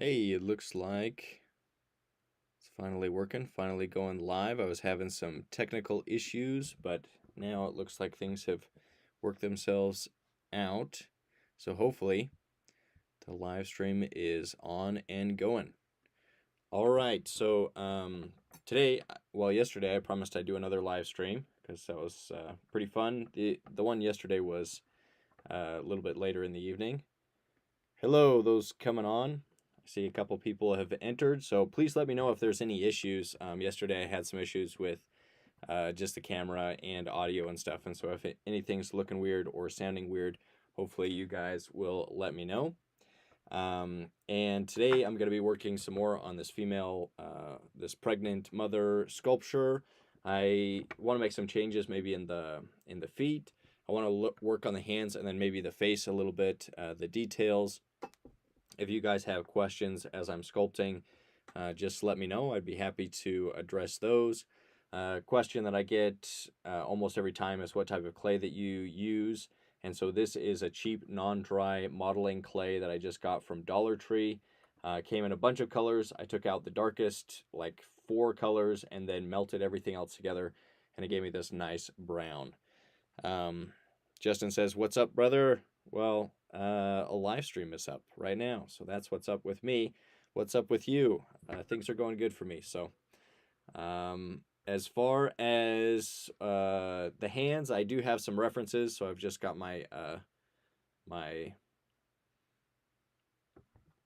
Hey, it looks like it's finally working, finally going live. I was having some technical issues, but now it looks like things have worked themselves out. So hopefully the live stream is on and going. All right, so today, well, yesterday I promised I'd do another live stream because that was pretty fun. The one yesterday was a little bit later in the evening. Hello, those coming on. I see a couple people have entered, so please let me know if there's any issues. Yesterday I had some issues with just the camera and audio and stuff, and so if anything's looking weird or sounding weird, hopefully you guys will let me know. And today I'm going to be working some more on this this pregnant mother sculpture. I want to make some changes maybe in the feet. I want to work on the hands and then maybe the face a little bit, the details. If you guys have questions as I'm sculpting, just let me know. I'd be happy to address those. Question that I get almost every time is what type of clay that you use. And so this is a cheap non-dry modeling clay that I just got from Dollar Tree. Came in a bunch of colors. I took out the darkest, like 4 colors, and then melted everything else together, and it gave me this nice brown. Justin says, "What's up, brother?" Well, a live stream is up right now, so that's what's up with me. What's up with you? Things are going good for me. So, as far as the hands, I do have some references. So I've just got my my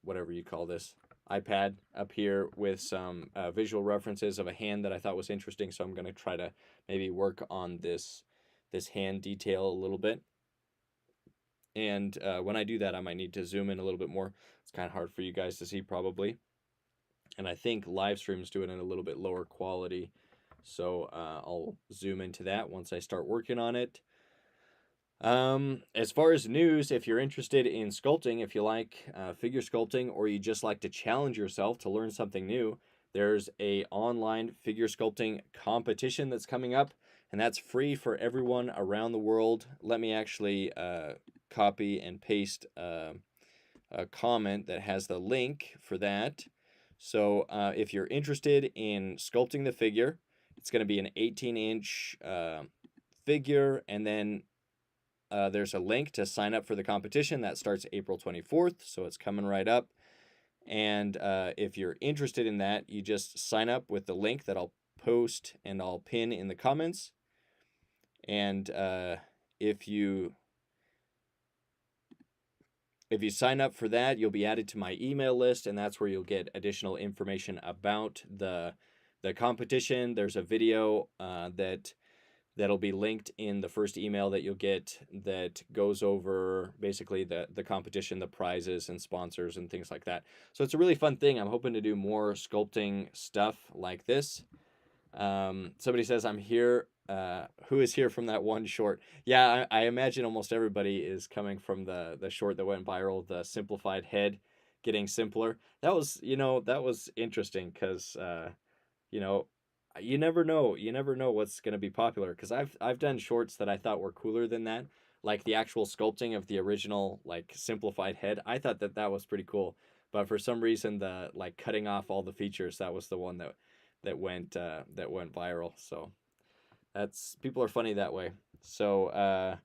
whatever you call this iPad up here with some visual references of a hand that I thought was interesting. So I'm going to try to maybe work on this hand detail a little bit. And when I do that, I might need to zoom in a little bit more. It's kind of hard for you guys to see probably. And I think live streams do it in a little bit lower quality. So I'll zoom into that once I start working on it. As far as news, if you're interested in sculpting, if you like figure sculpting, or you just like to challenge yourself to learn something new, there's a online figure sculpting competition that's coming up, and that's free for everyone around the world. Let me actually copy and paste a comment that has the link for that. So if you're interested in sculpting the figure, it's going to be an 18-inch figure, and then there's a link to sign up for the competition. That starts April 24th, so it's coming right up. And if you're interested in that, you just sign up with the link that I'll post and I'll pin in the comments. And if you sign up for that, you'll be added to my email list, and that's where you'll get additional information about the competition. There's a video that'll be linked in the first email that you'll get that goes over basically the competition, the prizes and sponsors and things like that. So it's a really fun thing. I'm hoping to do more sculpting stuff like this. Somebody says, "I'm here." Who is here from that one short? Yeah, I imagine almost everybody is coming from the short that went viral, the simplified head getting simpler. That was interesting because you know, you never know. You never know what's going to be popular, because I've done shorts that I thought were cooler than that, like the actual sculpting of the original like simplified head. I thought that was pretty cool, but for some reason the like cutting off all the features, that was the one that went viral. So people are funny that way. So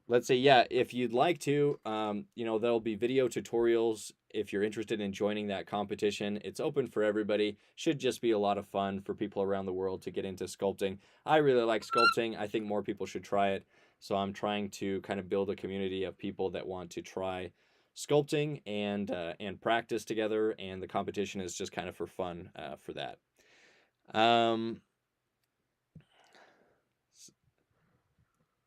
let's say, yeah, if you'd like to, there'll be video tutorials if you're interested in joining that competition. It's open for everybody. Should just be a lot of fun for people around the world to get into sculpting. I really like sculpting. I think more people should try it. So I'm trying to kind of build a community of people that want to try sculpting and practice together. And the competition is just kind of for fun for that.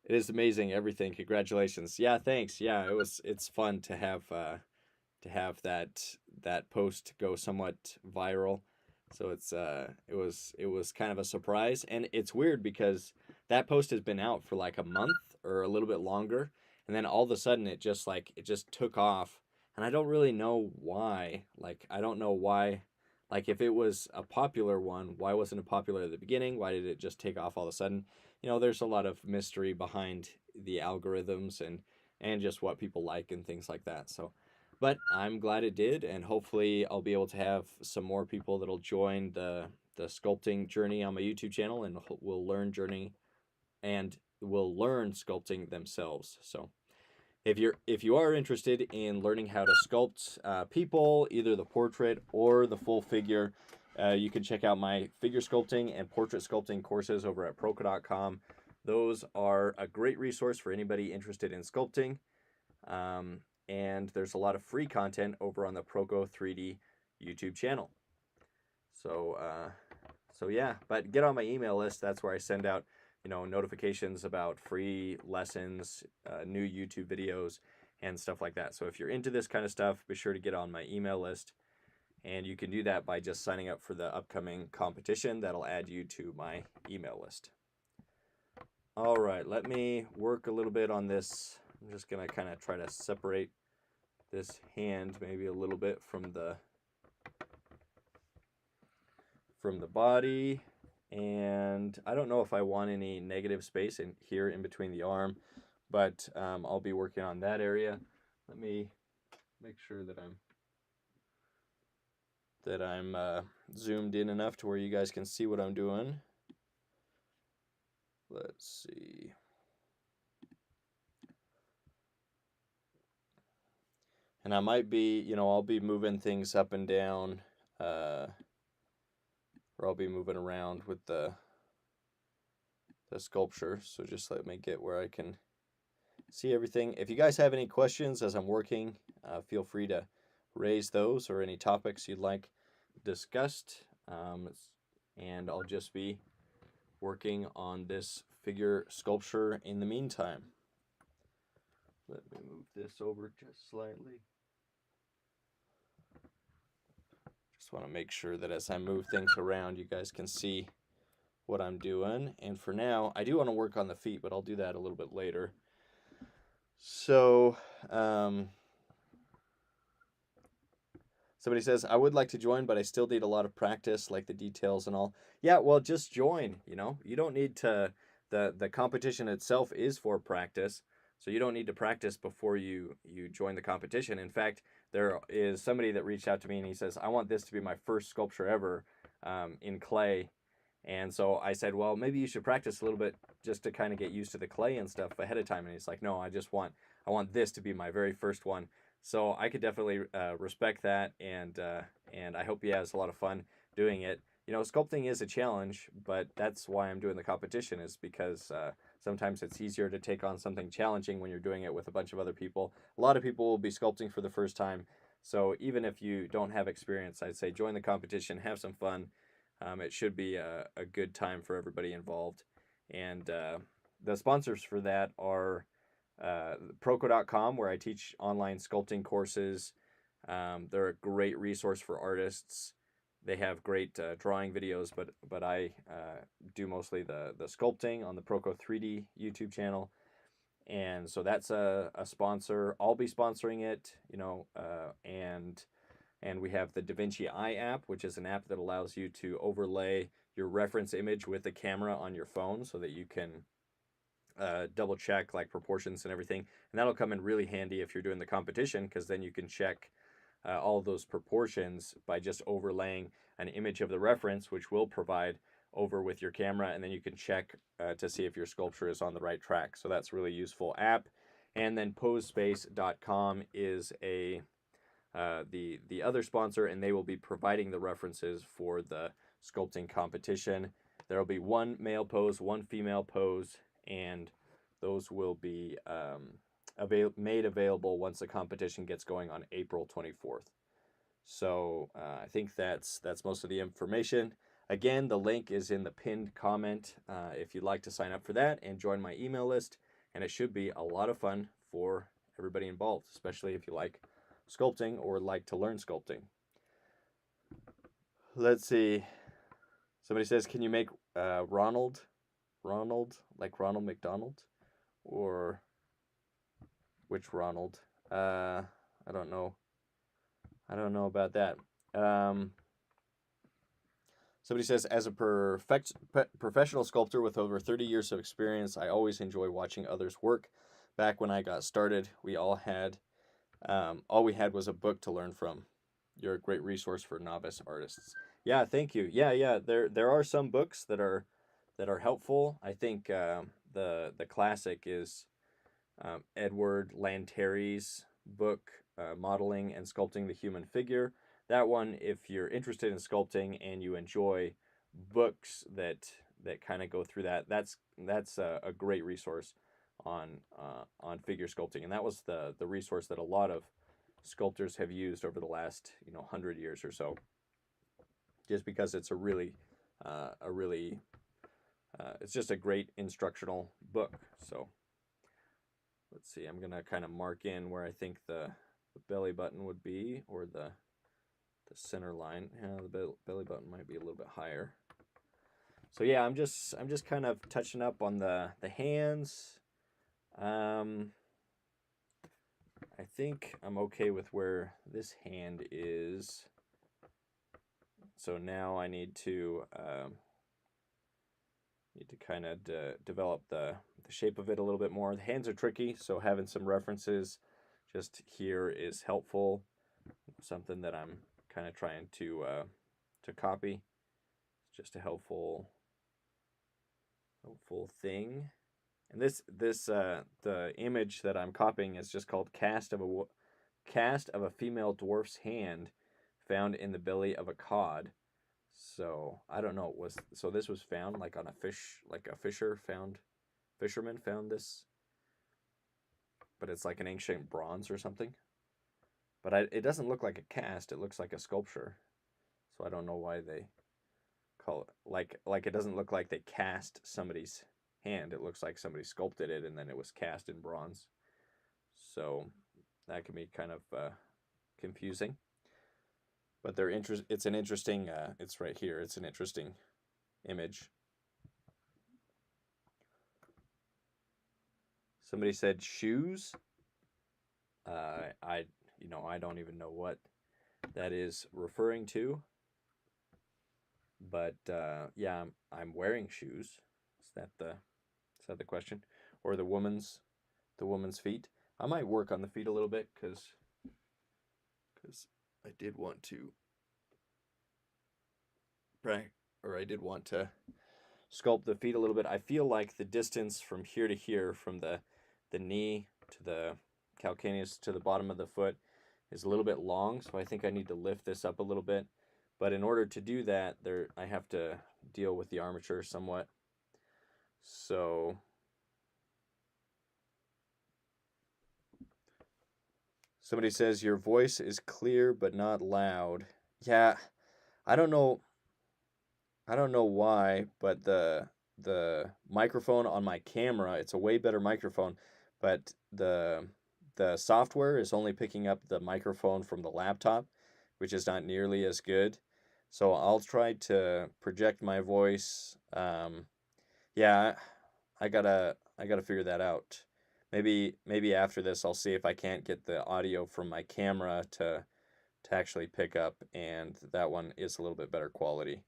It is amazing, everything. Congratulations. Yeah, thanks. Yeah, it's fun to have that post go somewhat viral. So it was kind of a surprise, and it's weird because that post has been out for like a month or a little bit longer, and then all of a sudden it just took off, and I don't really know why. Like, I don't know why. Like, if it was a popular one, why wasn't it popular at the beginning? Why did it just take off all of a sudden? There's a lot of mystery behind the algorithms and just what people like and things like that. So, but I'm glad it did, and hopefully I'll be able to have some more people that'll join the sculpting journey on my YouTube channel, and will learn sculpting themselves. So if you are interested in learning how to sculpt people, either the portrait or the full figure, you can check out my figure sculpting and portrait sculpting courses over at proco.com. Those are a great resource for anybody interested in sculpting. And there's a lot of free content over on the Proco 3D YouTube channel. So yeah, but get on my email list. That's where I send out, notifications about free lessons, new YouTube videos, and stuff like that. So if you're into this kind of stuff, be sure to get on my email list. And you can do that by just signing up for the upcoming competition. That'll add you to my email list. All right, let me work a little bit on this. I'm just going to kind of try to separate this hand maybe a little bit from the body. And I don't know if I want any negative space in here in between the arm, but I'll be working on that area. Let me make sure that I'm zoomed in enough to where you guys can see what I'm doing. Let's see. And I might be, I'll be moving things up and down, or I'll be moving around with the sculpture. So just let me get where I can see everything. If you guys have any questions as I'm working, feel free to raise those or any topics you'd like discussed. And I'll just be working on this figure sculpture in the meantime. Let me move this over just slightly. Just want to make sure that as I move things around, you guys can see what I'm doing. And for now, I do want to work on the feet, but I'll do that a little bit later. So, somebody says, I would like to join, but I still need a lot of practice, like the details and all. Yeah, well, just join, You don't need to, the competition itself is for practice, so you don't need to practice before you join the competition. In fact, there is somebody that reached out to me and he says, I want this to be my first sculpture ever in clay. And so I said, well, maybe you should practice a little bit just to kind of get used to the clay and stuff ahead of time. And he's like, no, I want this to be my very first one. So I could definitely respect that, and I hope he has a lot of fun doing it. Sculpting is a challenge, but that's why I'm doing the competition, is because sometimes it's easier to take on something challenging when you're doing it with a bunch of other people. A lot of people will be sculpting for the first time, so even if you don't have experience, I'd say join the competition, have some fun. It should be a good time for everybody involved. And the sponsors for that are Proco.com, where I teach online sculpting courses. They're a great resource for artists. They have great drawing videos, but I do mostly the sculpting on the Proco 3D YouTube channel. And so that's a sponsor. I'll be sponsoring it, and we have the DaVinci Eye app, which is an app that allows you to overlay your reference image with the camera on your phone so that you can double check like proportions and everything. And that'll come in really handy if you're doing the competition, because then you can check all of those proportions by just overlaying an image of the reference, which will provide over with your camera, and then you can check to see if your sculpture is on the right track. So that's a really useful app. And then posespace.com is the other sponsor, and they will be providing the references for the sculpting competition. There will be one male pose, one female pose, and those will be made available once the competition gets going on April 24th. So I think that's most of the information. Again, the link is in the pinned comment if you'd like to sign up for that and join my email list. And it should be a lot of fun for everybody involved, especially if you like sculpting or like to learn sculpting. Let's see. Somebody says, can you make Ronald, like Ronald McDonald? Or which Ronald? I don't know. I don't know about that. Somebody says, as a professional sculptor with over 30 years of experience, I always enjoy watching others work. Back when I got started, we all had all we had was a book to learn from. You're a great resource for novice artists. Yeah, thank you. Yeah. There are some books that are helpful. I think the classic is Edward Lanteri's book, Modeling and Sculpting the Human Figure. That one, if you're interested in sculpting and you enjoy books that kind of go through that, that's a great resource on figure sculpting, and that was the resource that a lot of sculptors have used over the last 100 years or so, just because it's a really it's just a great instructional book. So let's see, I'm gonna kind of mark in where I think the belly button would be, or the center line. Yeah, the belly button might be a little bit higher. So yeah, I'm just kind of touching up on the hands. I think I'm okay with where this hand is. So now I need to kind of develop the shape of it a little bit more. The hands are tricky, so having some references just here is helpful. Something that I'm kind of trying to copy. It's just a helpful thing. And this the image that I'm copying is just called cast of a female dwarf's hand found in the belly of a cod. So I don't know. So this was found like on a fish, like a fisherman found this, but it's like an ancient bronze or something. But it doesn't look like a cast. It looks like a sculpture. So I don't know why they call it like it doesn't look like they cast somebody's hand. It looks like somebody sculpted it and then it was cast in bronze. So that can be kind of confusing. But it's an interesting. It's right here. It's an interesting image. Somebody said shoes. I don't even know what that is referring to. But yeah, I'm wearing shoes. Is that the question? Or the woman's feet? I might work on the feet a little bit because I did want to sculpt the feet a little bit. I feel like the distance from here to here, from the knee to the calcaneus to the bottom of the foot, is a little bit long, so I think I need to lift this up a little bit. But in order to do that, I have to deal with the armature somewhat. So somebody says your voice is clear but not loud. Yeah, I don't know why, but the microphone on my camera, it's a way better microphone, but the software is only picking up the microphone from the laptop, which is not nearly as good. So I'll try to project my voice. Yeah, I gotta figure that out. Maybe after this I'll see if I can't get the audio from my camera to actually pick up, and that one is a little bit better quality.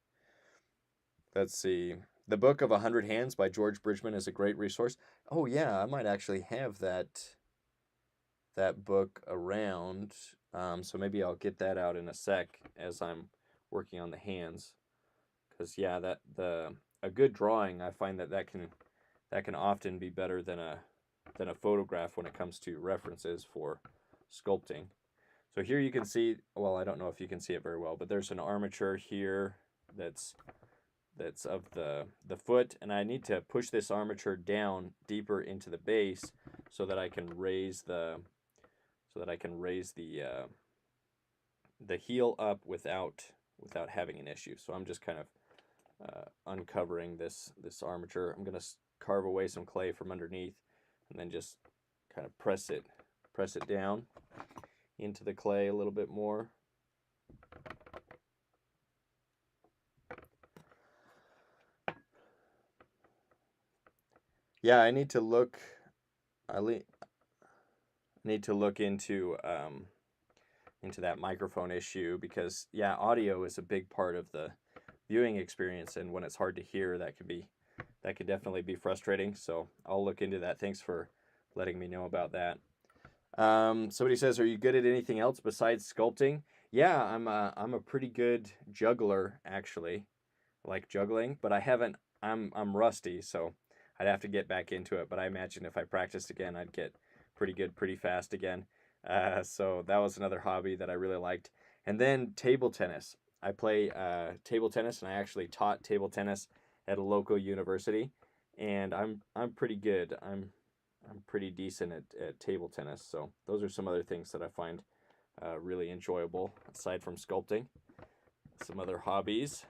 Let's see. The Book of 100 Hands by George Bridgman is a great resource. Oh yeah, I might actually have that book around. So maybe I'll get that out in a sec as I'm working on the hands. Because yeah, a good drawing, I find that can often be better than a photograph when it comes to references for sculpting. So here you can see, well, I don't know if you can see it very well, but there's an armature here that's of the foot, and I need to push this armature down deeper into the base so that I can raise the heel up without having an issue. So I'm just kind of uncovering this armature. I'm gonna carve away some clay from underneath, and then just kind of press it down into the clay a little bit more. Yeah, I need to look into that microphone issue, because yeah, audio is a big part of the viewing experience, and when it's hard to hear, that could definitely be frustrating. So I'll look into that. Thanks for letting me know about that. Somebody says, "Are you good at anything else besides sculpting?" Yeah, I'm a pretty good juggler actually. I like juggling, but I haven't. I'm rusty, so I'd have to get back into it. But I imagine if I practiced again, I'd get pretty good pretty fast again. So that was another hobby that I really liked. And then table tennis. I play table tennis, and I actually taught table tennis at a local university, and I'm pretty good. I'm pretty decent at table tennis. So those are some other things that I find really enjoyable aside from sculpting. Some other hobbies.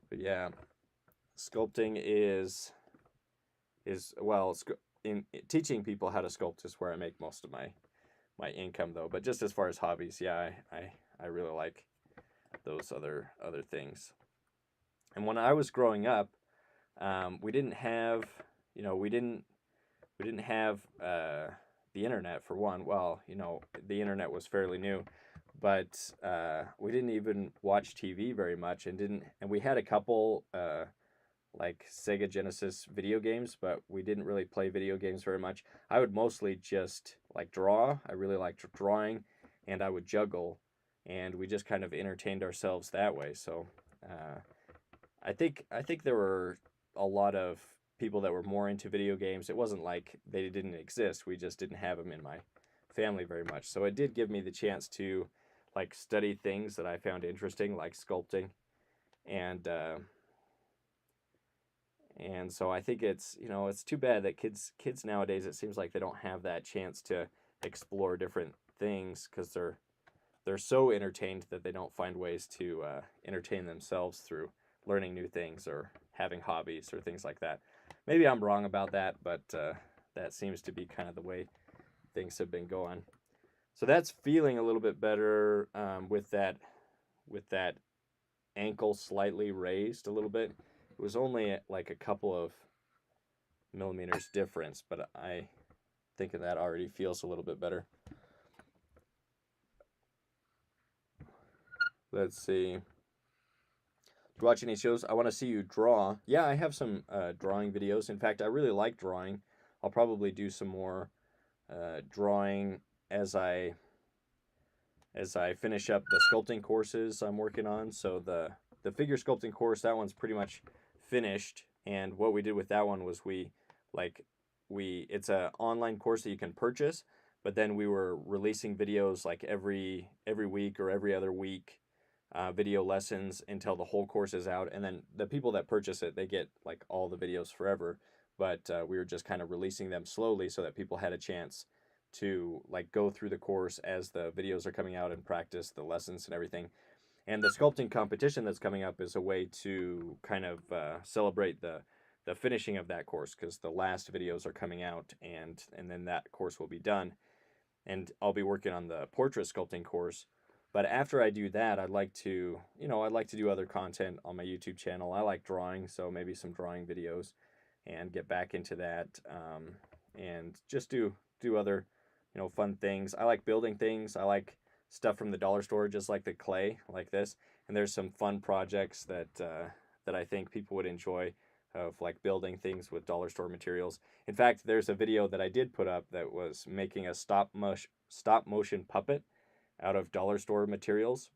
But yeah, sculpting is well, in teaching people how to sculpt is where I make most of my income though. But just as far as hobbies, yeah, I really like those other things. And when I was growing up, we didn't have, we didn't have the internet for one. Well, the internet was fairly new, but we didn't even watch TV very much, and we had a couple like Sega Genesis video games, but we didn't really play video games very much. I would mostly just like draw. I really liked drawing, and I would juggle, and we just kind of entertained ourselves that way. So uh, I think there were a lot of people that were more into video games. It wasn't like they didn't exist. We just didn't have them in my family very much. So it did give me the chance to like study things that I found interesting, like sculpting, and uh, and so I think it's too bad that kids nowadays, it seems like they don't have that chance to explore different things because they're so entertained that they don't find ways to entertain themselves through learning new things or having hobbies or things like that. Maybe I'm wrong about that, but that seems to be kind of the way things have been going. So that's feeling a little bit better with that ankle slightly raised a little bit. It was only like a couple of millimeters difference, but I think that already feels a little bit better. Let's see. Do you watch any shows? I want to see you draw. Yeah, I have some drawing videos. In fact, I really like drawing. I'll probably do some more drawing as I finish up the sculpting courses I'm working on. So the figure sculpting course, that one's pretty much finished. And what we did with that one was like it's a online course that you can purchase, but then we were releasing videos like every week or every other week, video lessons until the whole course is out. And then the people that purchase it, they get like all the videos forever. But we were just kind of releasing them slowly so that people had a chance to like go through the course as the videos are coming out and practice the lessons and everything. And the sculpting competition that's coming up is a way to kind of celebrate the finishing of that course, because the last videos are coming out, and then that course will be done. And I'll be working on the portrait sculpting course. But after I do that, I'd like to do other content on my YouTube channel. I like drawing, so maybe some drawing videos, and get back into that, and just do other fun things. I like building things. I like stuff from the dollar store, just like the clay, like this. And there's some fun projects that I think people would enjoy, of like building things with dollar store materials. In fact, there's a video that I did put up that was making a stop motion puppet out of dollar store materials,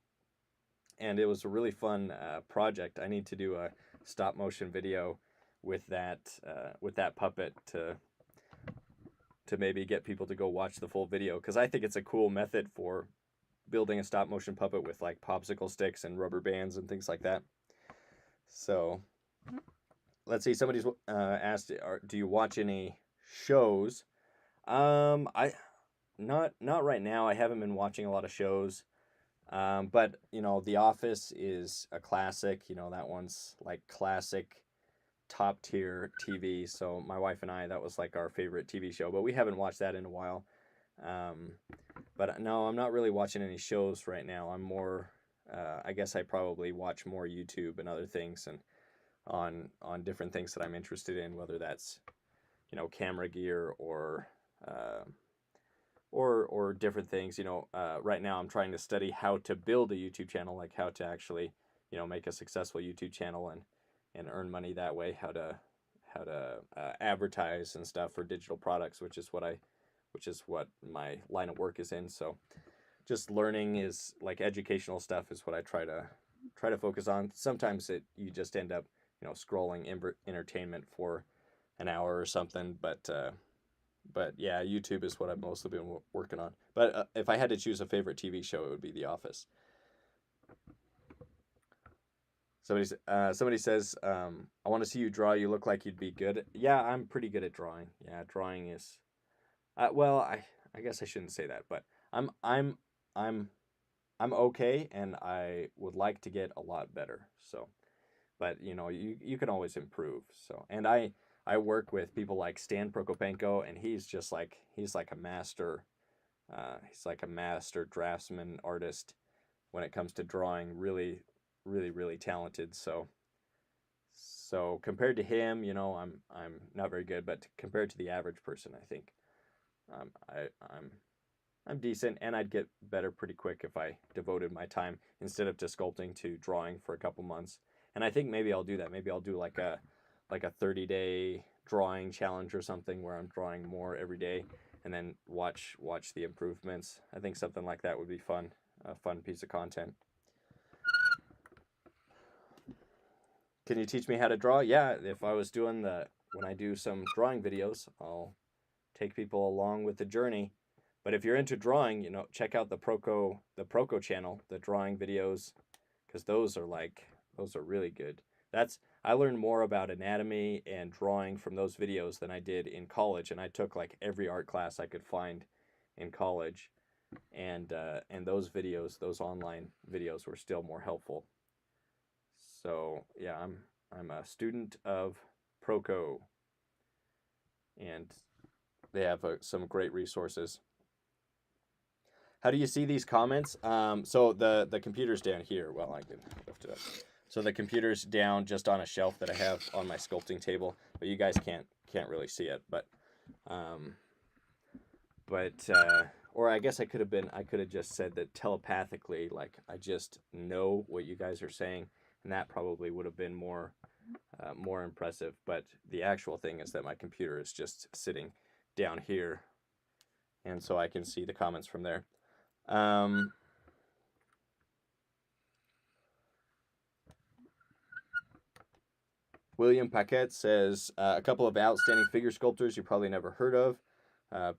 and it was a really fun project. I need to do a stop motion video with that puppet to maybe get people to go watch the full video, because I think it's a cool method for building a stop motion puppet with like popsicle sticks and rubber bands and things like that. So let's see. Somebody's asked, do you watch any shows? I not right now. I haven't been watching a lot of shows. But The Office is a classic. That one's like classic top tier TV. So my wife and I, that was like our favorite TV show, but we haven't watched that in a while. Um, but no, I'm not really watching any shows right now. I'm more, I guess I probably watch more YouTube and other things, and on different things that I'm interested in, whether that's camera gear or different things. Right now I'm trying to study how to build a YouTube channel, like how to actually make a successful YouTube channel and earn money that way. How advertise and stuff for digital products, which is what my line of work is in. So just learning is like educational stuff is what I try to focus on. Sometimes you just end up scrolling entertainment for an hour or something, but yeah, YouTube is what I've mostly been working on. But if I had to choose a favorite TV show, it would be The Office. Somebody says, I want to see you draw. You look like you'd be good. Yeah, I'm pretty good at drawing. Yeah, drawing is, well, I guess I shouldn't say that, but I'm I'm I'm I'm okay, and I would like to get a lot better. So, but you can always improve. So, and I work with people like Stan Prokopenko, and he's like a master. He's like a master draftsman artist when it comes to drawing. Really, really, really talented. So compared to him, I'm not very good, but compared to the average person, I think um, I I'm I'm decent, and I'd get better pretty quick if I devoted my time instead of to sculpting to drawing for a couple months. And I think maybe I'll do that. Maybe I'll do like a 30-day drawing challenge or something where I'm drawing more every day, and then watch the improvements. I think something like that would be fun, a fun piece of content. Can you teach me how to draw? Yeah, if I was doing when I do some drawing videos, I'll take people along with the journey. But if you're into drawing, check out the Proco channel, the drawing videos, because those are really good. I learned more about anatomy and drawing from those videos than I did in college, and I took like every art class I could find in college, and those online videos were still more helpful. So yeah, I'm a student of Proco, and they have some great resources. How do you see these comments? So the computer's down here. Well, I can lift it up. So the computer's down just on a shelf that I have on my sculpting table, but you guys can't really see it. Um, or I guess I could have just said that telepathically, like I just know what you guys are saying, and that probably would have been more impressive. But the actual thing is that my computer is just sitting down here, and so I can see the comments from there. William Paquette says a couple of outstanding figure sculptors you probably never heard of: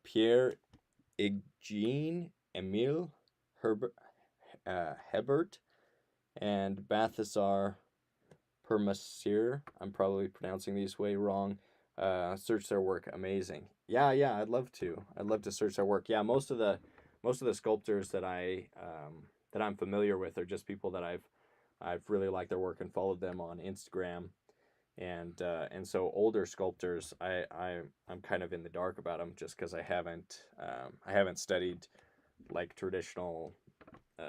Pierre Eugene Emile Hebert and Balthasar Permasir. I'm probably pronouncing these way wrong. Search their work, amazing. Yeah, I'd love to. I'd love to search their work. Yeah, most of the sculptors that I'm familiar with are just people that I've really liked their work and followed them on Instagram, and so older sculptors I'm kind of in the dark about them just because I haven't studied like traditional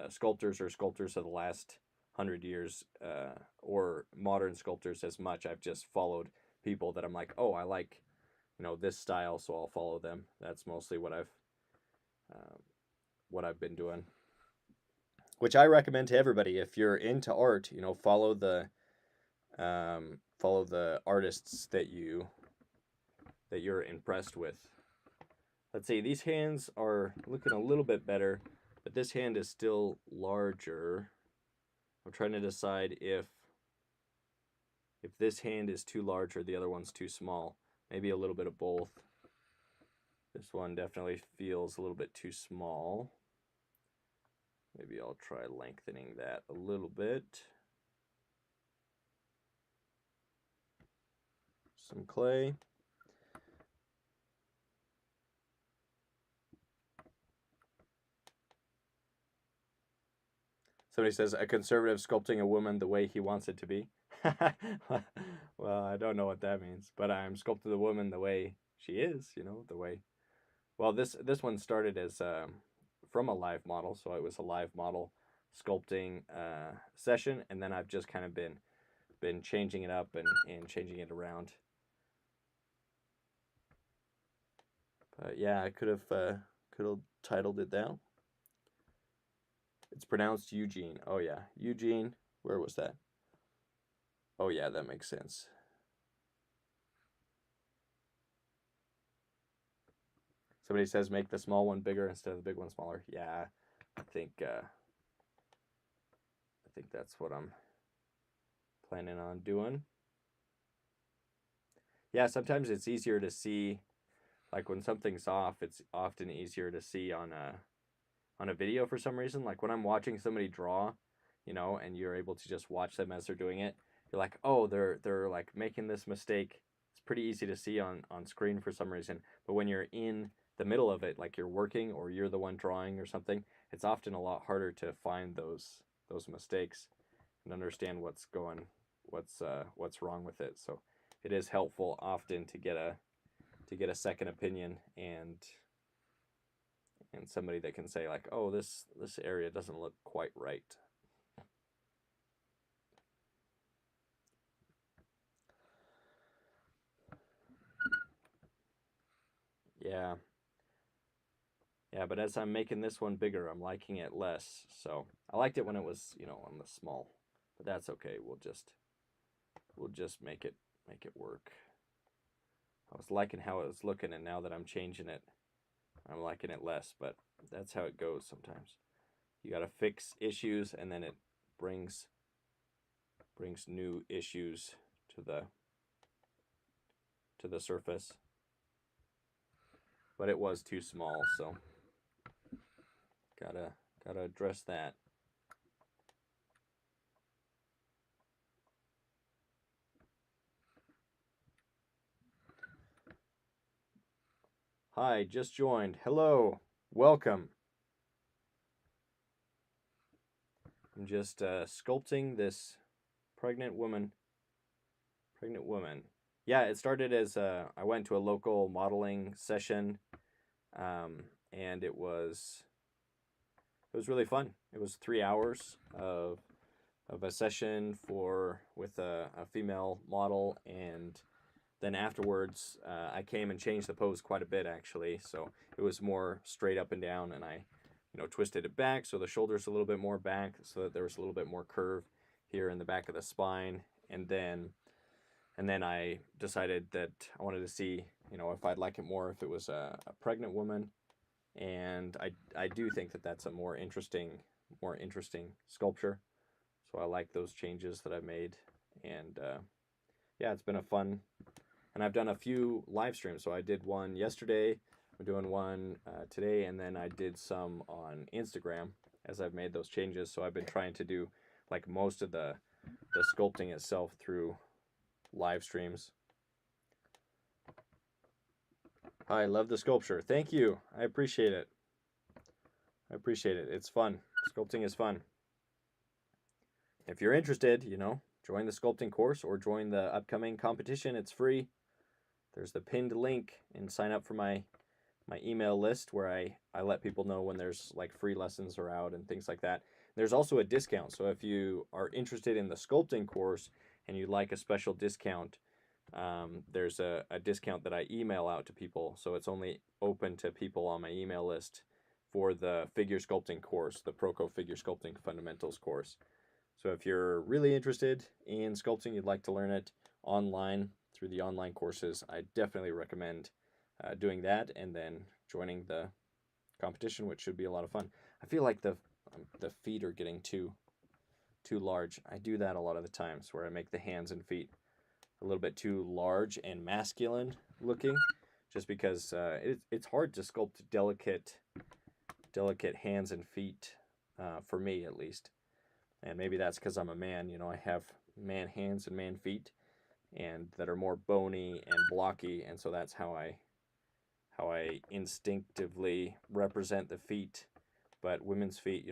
sculptors or sculptors of the last 100 years or modern sculptors as much. I've just followed people that I'm like, oh, I like this style, so I'll follow them. That's mostly what I've been doing, which I recommend to everybody. If you're into art, follow the artists that you're impressed with. Let's see, these hands are looking a little bit better, but this hand is still larger. I'm trying to decide if this hand is too large or the other one's too small. Maybe a little bit of both. This one definitely feels a little bit too small. Maybe I'll try lengthening that a little bit. Some clay. Somebody says, a conservative sculpting a woman the way he wants it to be. Well, I don't know what that means, but I'm sculpting the woman the way she is, the way. Well, this one started as from a live model, so it was a live model sculpting session, and then I've just kind of been changing it up and changing it around. But yeah, I could have titled it down. It's pronounced Eugene. Oh yeah, Eugene. Where was that? Oh yeah, that makes sense. Somebody says make the small one bigger instead of the big one smaller. Yeah, I think that's what I'm planning on doing. Yeah, sometimes it's easier to see, like when something's off, it's often easier to see on a video for some reason. Like when I'm watching somebody draw, and you're able to just watch them as they're doing it, you're like, oh, they're like making this mistake. It's pretty easy to see on screen for some reason. But when you're in the middle of it, like you're working or you're the one drawing or something, it's often a lot harder to find those mistakes and understand what's wrong with it. So it is helpful often to get a second opinion and somebody that can say like, oh, this area doesn't look quite right. Yeah. Yeah, but as I'm making this one bigger, I'm liking it less. So I liked it when it was, on the small, but that's okay. We'll just make it work. I was liking how it was looking, and now that I'm changing it, I'm liking it less, but that's how it goes sometimes. You got to fix issues, and then it brings new issues to the surface. But it was too small, so gotta address that. Hi, just joined. Hello, welcome. I'm just sculpting this pregnant woman. Yeah, it started as I went to a local modeling session, and it was really fun. It was 3 hours of a session with a female model, and then afterwards I came and changed the pose quite a bit actually. So it was more straight up and down, and I twisted it back so the shoulders a little bit more back so that there was a little bit more curve here in the back of the spine, and then I decided that I wanted to see if I'd like it more if it was a pregnant woman, and I do think that that's a more interesting sculpture. So I like those changes that I made, and yeah, it's been a fun. And I've done a few live streams. So I did one yesterday. I'm doing one today, and then I did some on Instagram as I've made those changes. So I've been trying to do like most of the sculpting itself through live streams. I love the sculpture. Thank you. I appreciate it. It's fun. Sculpting is fun. If you're interested, join the sculpting course or join the upcoming competition. It's free. There's the pinned link, and sign up for my email list where I let people know when there's like free lessons are out and things like that. There's also a discount. So if you are interested in the sculpting course and you'd like a special discount, there's a discount that I email out to people. So it's only open to people on my email list for the figure sculpting course, the Proco Figure Sculpting Fundamentals course. So if you're really interested in sculpting, you'd like to learn it online through the online courses, I definitely recommend doing that and then joining the competition, which should be a lot of fun. I feel like the feet are getting too large. I do that a lot of the times where I make the hands and feet a little bit too large and masculine looking, just because it's hard to sculpt delicate hands and feet, for me at least. And maybe that's because I'm a man. I have man hands and man feet, and that are more bony and blocky, and so that's how I instinctively represent the feet. But women's feet,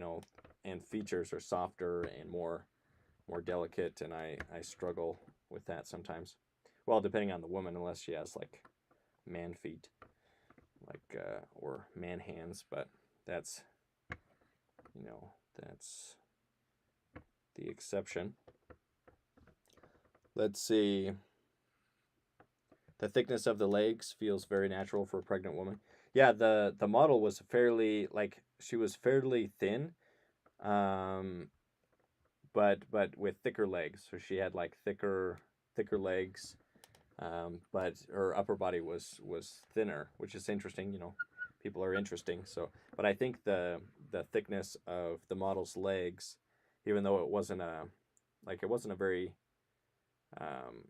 and features are softer and more delicate, and I struggle with that sometimes. Well, depending on the woman, unless she has like man feet, like or man hands, but that's that's the exception. Let's see. The thickness of the legs feels very natural for a pregnant woman. Yeah, the model was fairly, like, she was fairly thin, but with thicker legs. So she had like thicker legs, but her upper body was thinner, which is interesting. people are interesting. So, but I think the thickness of the model's legs, even though it wasn't a very um,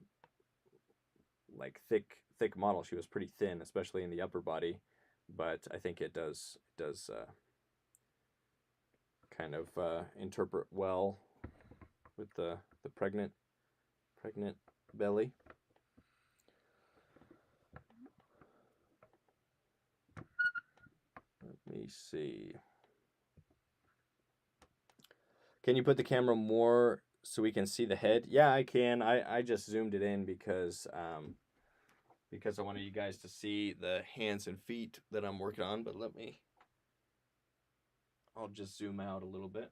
like thick model. She was pretty thin, especially in the upper body. But I think it does kind of interpret well with the pregnant belly. Let me see. Can you put the camera more so we can see the head? Yeah, I can. I just zoomed it in because I wanted you guys to see the hands and feet that I'm working on. But I'll just zoom out a little bit.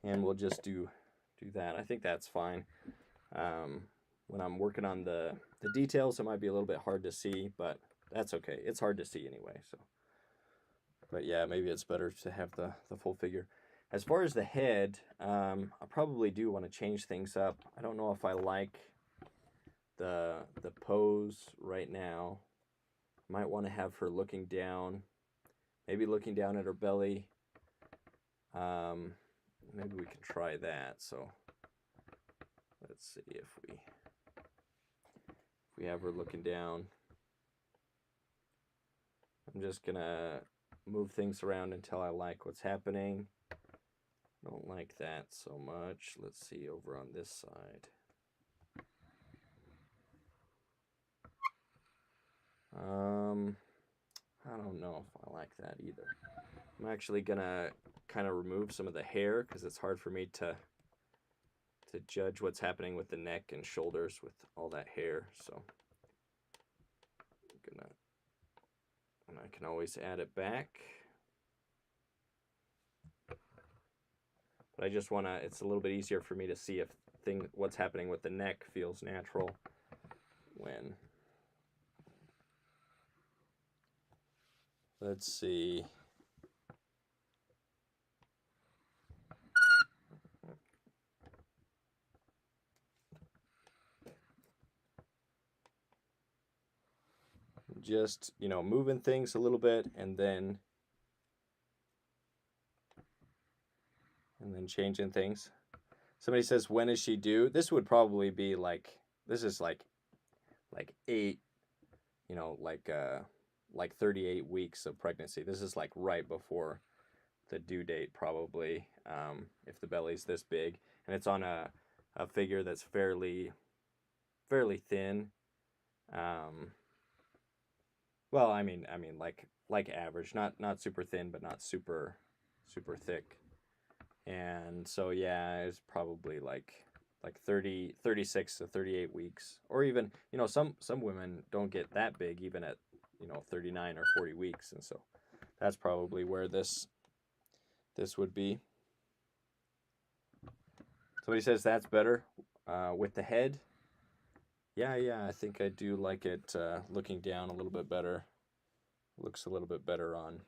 And we'll just do that. I think that's fine. When I'm working on the details, it might be a little bit hard to see, but that's okay. It's hard to see anyway. So, but yeah, maybe it's better to have the full figure. As far as the head, I probably do want to change things up. I don't know if I like the pose right now. Might want to have her looking down, maybe looking down at her belly. Maybe we can try that. So let's see if we have her looking down. I'm just gonna move things around until I like what's happening. Don't like that so much. Let's see over on this side. I don't know if I like that either. I'm actually gonna kind of remove some of the hair because it's hard for me to judge what's happening with the neck and shoulders with all that hair. So and I can always add it back. But I just want to, it's a little bit easier for me to see if what's happening with the neck feels natural when. Let's see. Just, moving things a little bit and then changing things. Somebody says, when is she due? This would probably be this is like 8, like 38 weeks of pregnancy. This is like right before the due date probably, if the belly's this big. And it's on a figure that's fairly thin. Well, I mean like average, not super thin, but not super thick. And so yeah, it's probably like 36 to 38 weeks, or even some women don't get that big even at 39 or 40 weeks, and so that's probably where this would be. Somebody says that's better with the head. Yeah, I think I do like it looking down a little bit better. Looks a little bit better on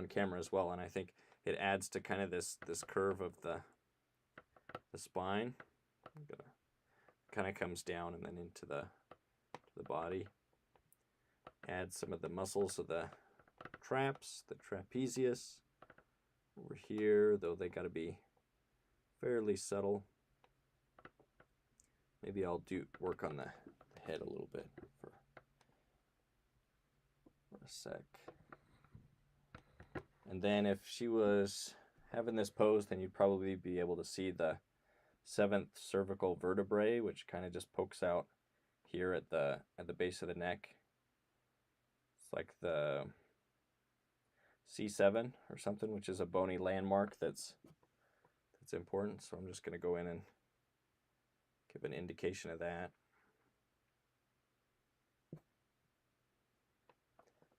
camera as well, and I think it adds to kind of this curve of the spine. Kind of comes down and then into the body. Add some of the muscles of the traps, the trapezius over here, though they got to be fairly subtle. Maybe I'll work on the head a little bit for a sec. And then if she was having this pose, then you'd probably be able to see the 7th cervical vertebrae, which kind of just pokes out here at the base of the neck. It's like the C7 or something, which is a bony landmark that's important. So I'm just going to go in and give an indication of that.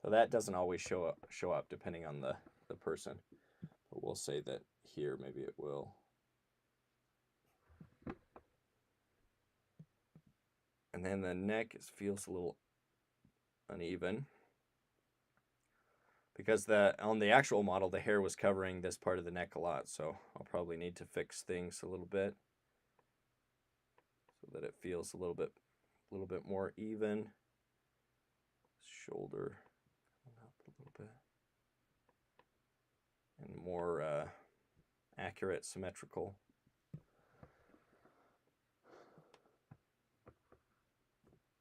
So that doesn't always show up depending on the person, but we'll say that here maybe it will. And then the neck feels a little uneven. because on the actual model the hair was covering this part of the neck a lot, so I'll probably need to fix things a little bit so that it feels a little bit more even. Shoulder coming up a little bit and more accurate, symmetrical.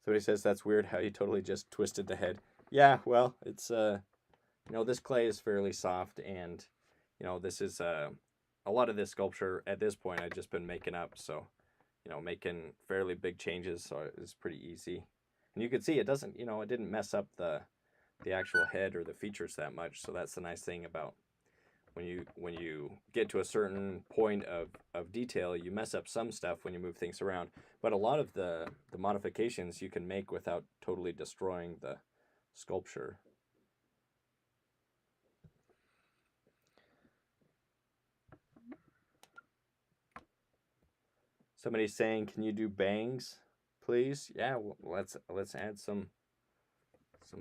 Somebody says that's weird how you totally just twisted the head. Yeah, well, it's this clay is fairly soft, and this is a lot of this sculpture at this point I've just been making up, so making fairly big changes, so it's pretty easy. And you can see it doesn't, it didn't mess up the actual head or the features that much, so that's the nice thing about when you get to a certain point of detail, you mess up some stuff when you move things around, but a lot of the modifications you can make without totally destroying the sculpture. Somebody's saying, "Can you do bangs, please?" Yeah, well, let's add some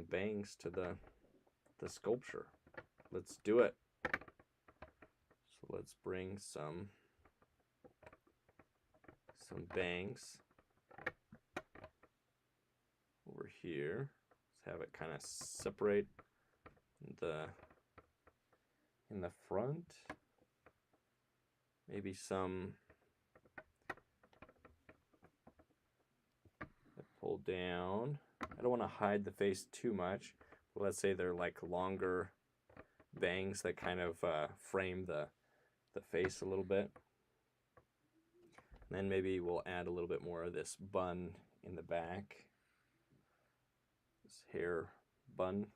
bangs to the sculpture. Let's do it. So let's bring some bangs over here. Let's have it kind of separate in the front. Maybe some pull down. I don't want to hide the face too much. But let's say they're like longer bangs that kind of frame the face a little bit. And then maybe we'll add a little bit more of this bun in the back. This hair bun.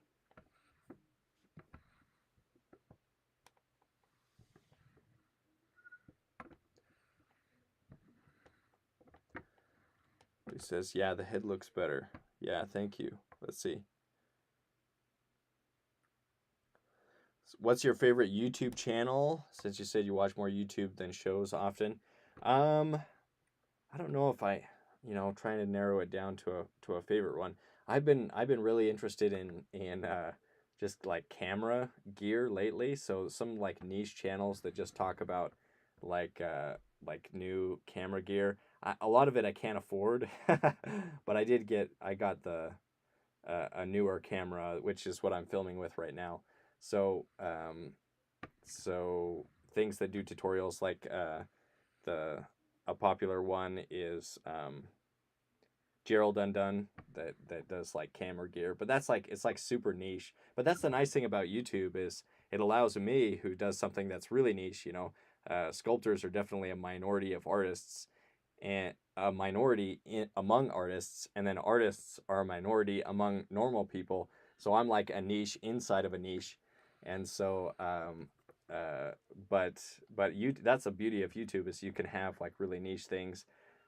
He says, yeah, the head looks better. Yeah, thank you. Let's see. What's your favorite YouTube channel? Since you said you watch more YouTube than shows often. I don't know if I, trying to narrow it down to a favorite one. I've been really interested in just like camera gear lately. So some like niche channels that just talk about like new camera gear. A lot of it I can't afford, but I got a newer camera, which is what I'm filming with right now. So so things that do tutorials like a popular one is Gerald Undone that does like camera gear, but it's like super niche. But that's the nice thing about YouTube is it allows me, who does something that's really niche. Sculptors are definitely a minority of artists, and a minority among artists, and then artists are a minority among normal people. So I'm like a niche inside of a niche, and so but that's the beauty of YouTube is you can have like really niche things.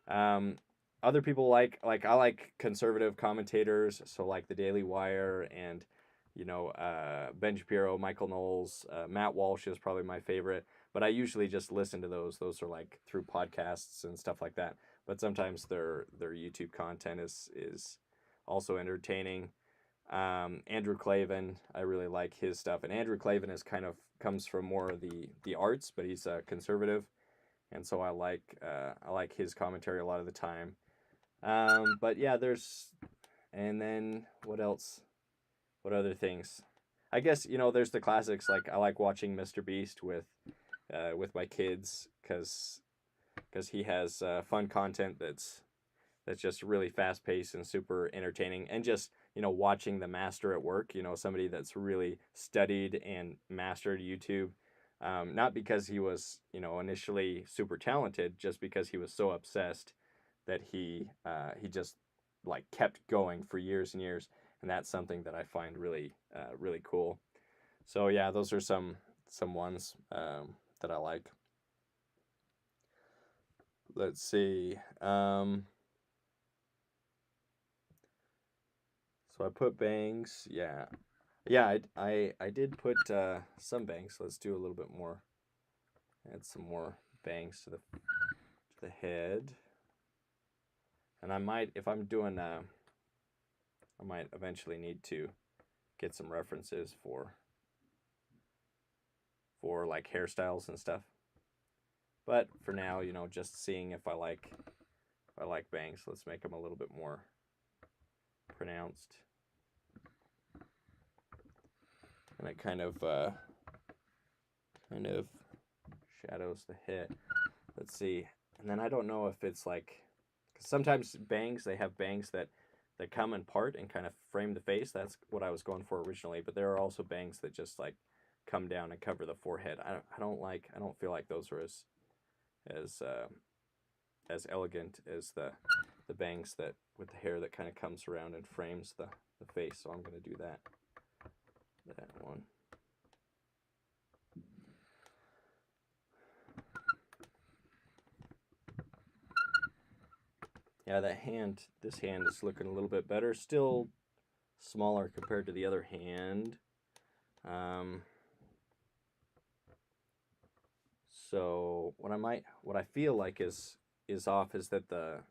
Other people I like conservative commentators, so like the Daily Wire and Ben Shapiro, Michael Knowles, Matt Walsh is probably my favorite. But I usually just listen to those. Those are like through podcasts and stuff like that. But sometimes their YouTube content is also entertaining. Andrew Clavin, I really like his stuff, and Andrew Clavin is kind of comes from more of the arts, but he's a conservative, and so I like his commentary a lot of the time. But yeah, and then what else? What other things? I guess there's the classics. Like I like watching Mr. Beast with my kids because he has fun content that's just really fast paced and super entertaining, and just watching the master at work, somebody that's really studied and mastered YouTube, not because he was initially super talented, just because he was so obsessed that he just like kept going for years and years, and that's something that I find really really cool. So yeah, those are some ones that I like. Let's see. So I put bangs. Yeah. Yeah, I did put some bangs. Let's do a little bit more. Add some more bangs to the head. And I might, if I'm doing, I might eventually need to get some references for for like hairstyles and stuff. But for now, you know, just seeing if I like bangs. Let's make them a little bit more pronounced. And it kind of shadows the head. Let's see. And then I don't know if it's like, cause sometimes bangs, they have bangs that come in part and kind of frame the face. That's what I was going for originally. But there are also bangs that just like come down and cover the forehead. I don't feel like those are as elegant as the bangs that with the hair that kind of comes around and frames the face. So I'm gonna do that one. Yeah, that hand, this hand is looking a little bit better. Still smaller compared to the other hand. So what I feel like is off is that the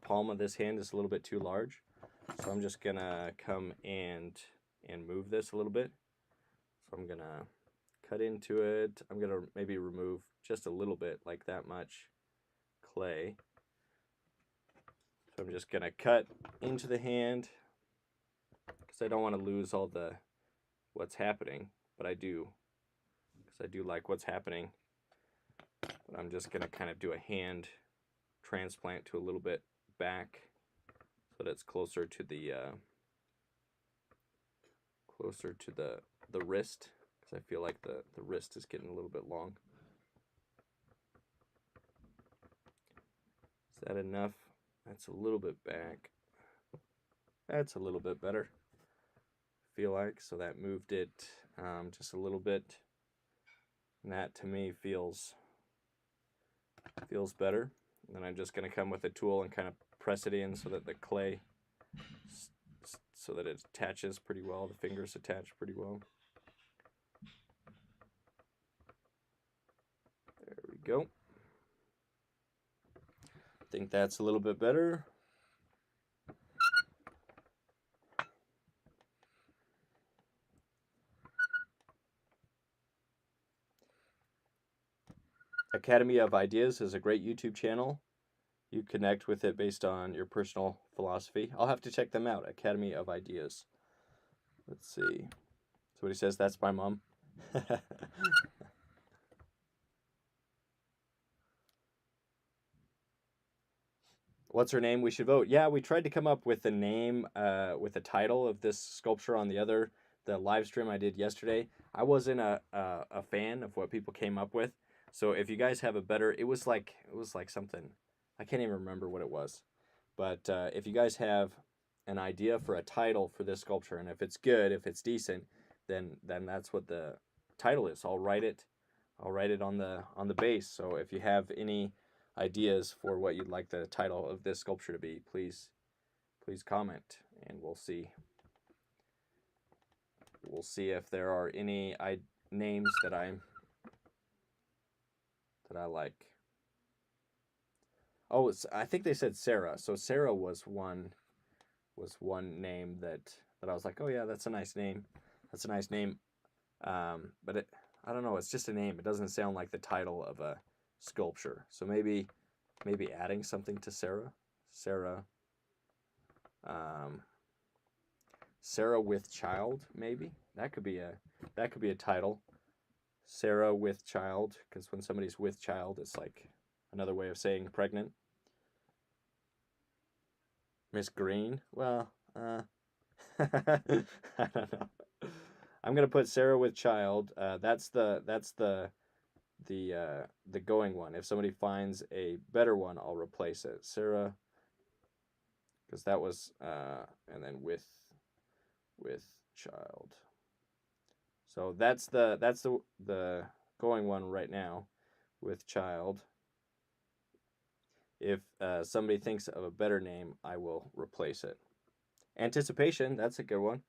palm of this hand is a little bit too large. So I'm just gonna come and move this a little bit. So I'm gonna cut into it. I'm gonna maybe remove just a little bit, like that much clay. So I'm just gonna cut into the hand because I don't want to lose all the what's happening, but I do, because I do like what's happening. But I'm just gonna kind of do a hand transplant to a little bit back so that it's closer to the wrist, because I feel like the wrist is getting a little bit long. Is that enough? That's a little bit back. That's a little bit better, I feel like. So that moved it just a little bit. And that to me feels better. And then I'm just going to come with a tool and kind of press it in so that the clay, so that it attaches pretty well. The fingers attach pretty well. There we go. I think that's a little bit better. Academy of Ideas is a great YouTube channel. You connect with it based on your personal philosophy. I'll have to check them out. Academy of Ideas. Let's see. So what he says, that's my mom. What's her name? We should vote. Yeah, we tried to come up with a name, with a title of this sculpture on the live stream I did yesterday. I wasn't a fan of what people came up with. So if you guys have a better, it was like something, I can't even remember what it was. But if you guys have an idea for a title for this sculpture, and if it's good, if it's decent, then that's what the title is. I'll write it on the base. So if you have any ideas for what you'd like the title of this sculpture to be, please comment, and we'll see if there are any names that I like. Oh, I think they said Sarah. So Sarah was one name that I was like, oh yeah, that's a nice name. That's a nice name. But I don't know. It's just a name. It doesn't sound like the title of a sculpture. So maybe adding something to Sarah. Sarah with child, maybe. That could be a title. Sarah with child, because when somebody's with child, it's like another way of saying pregnant. Miss Green. Well, I don't know. I'm gonna put Sarah with child. That's the going one. If somebody finds a better one, I'll replace it. Sarah, because that was and then with child. So that's the going one right now, with child. If somebody thinks of a better name, I will replace it. Anticipation, that's a good one.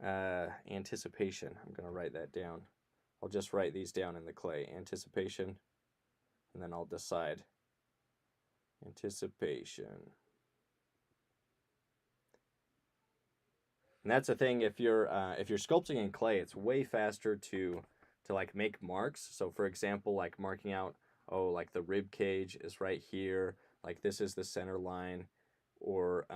Anticipation. I'm going to write that down. I'll just write these down in the clay. Anticipation, and then I'll decide. Anticipation. And that's the thing. If you're sculpting in clay, it's way faster to to like make marks. So for example, like marking out, oh, like the rib cage is right here, like this is the center line, or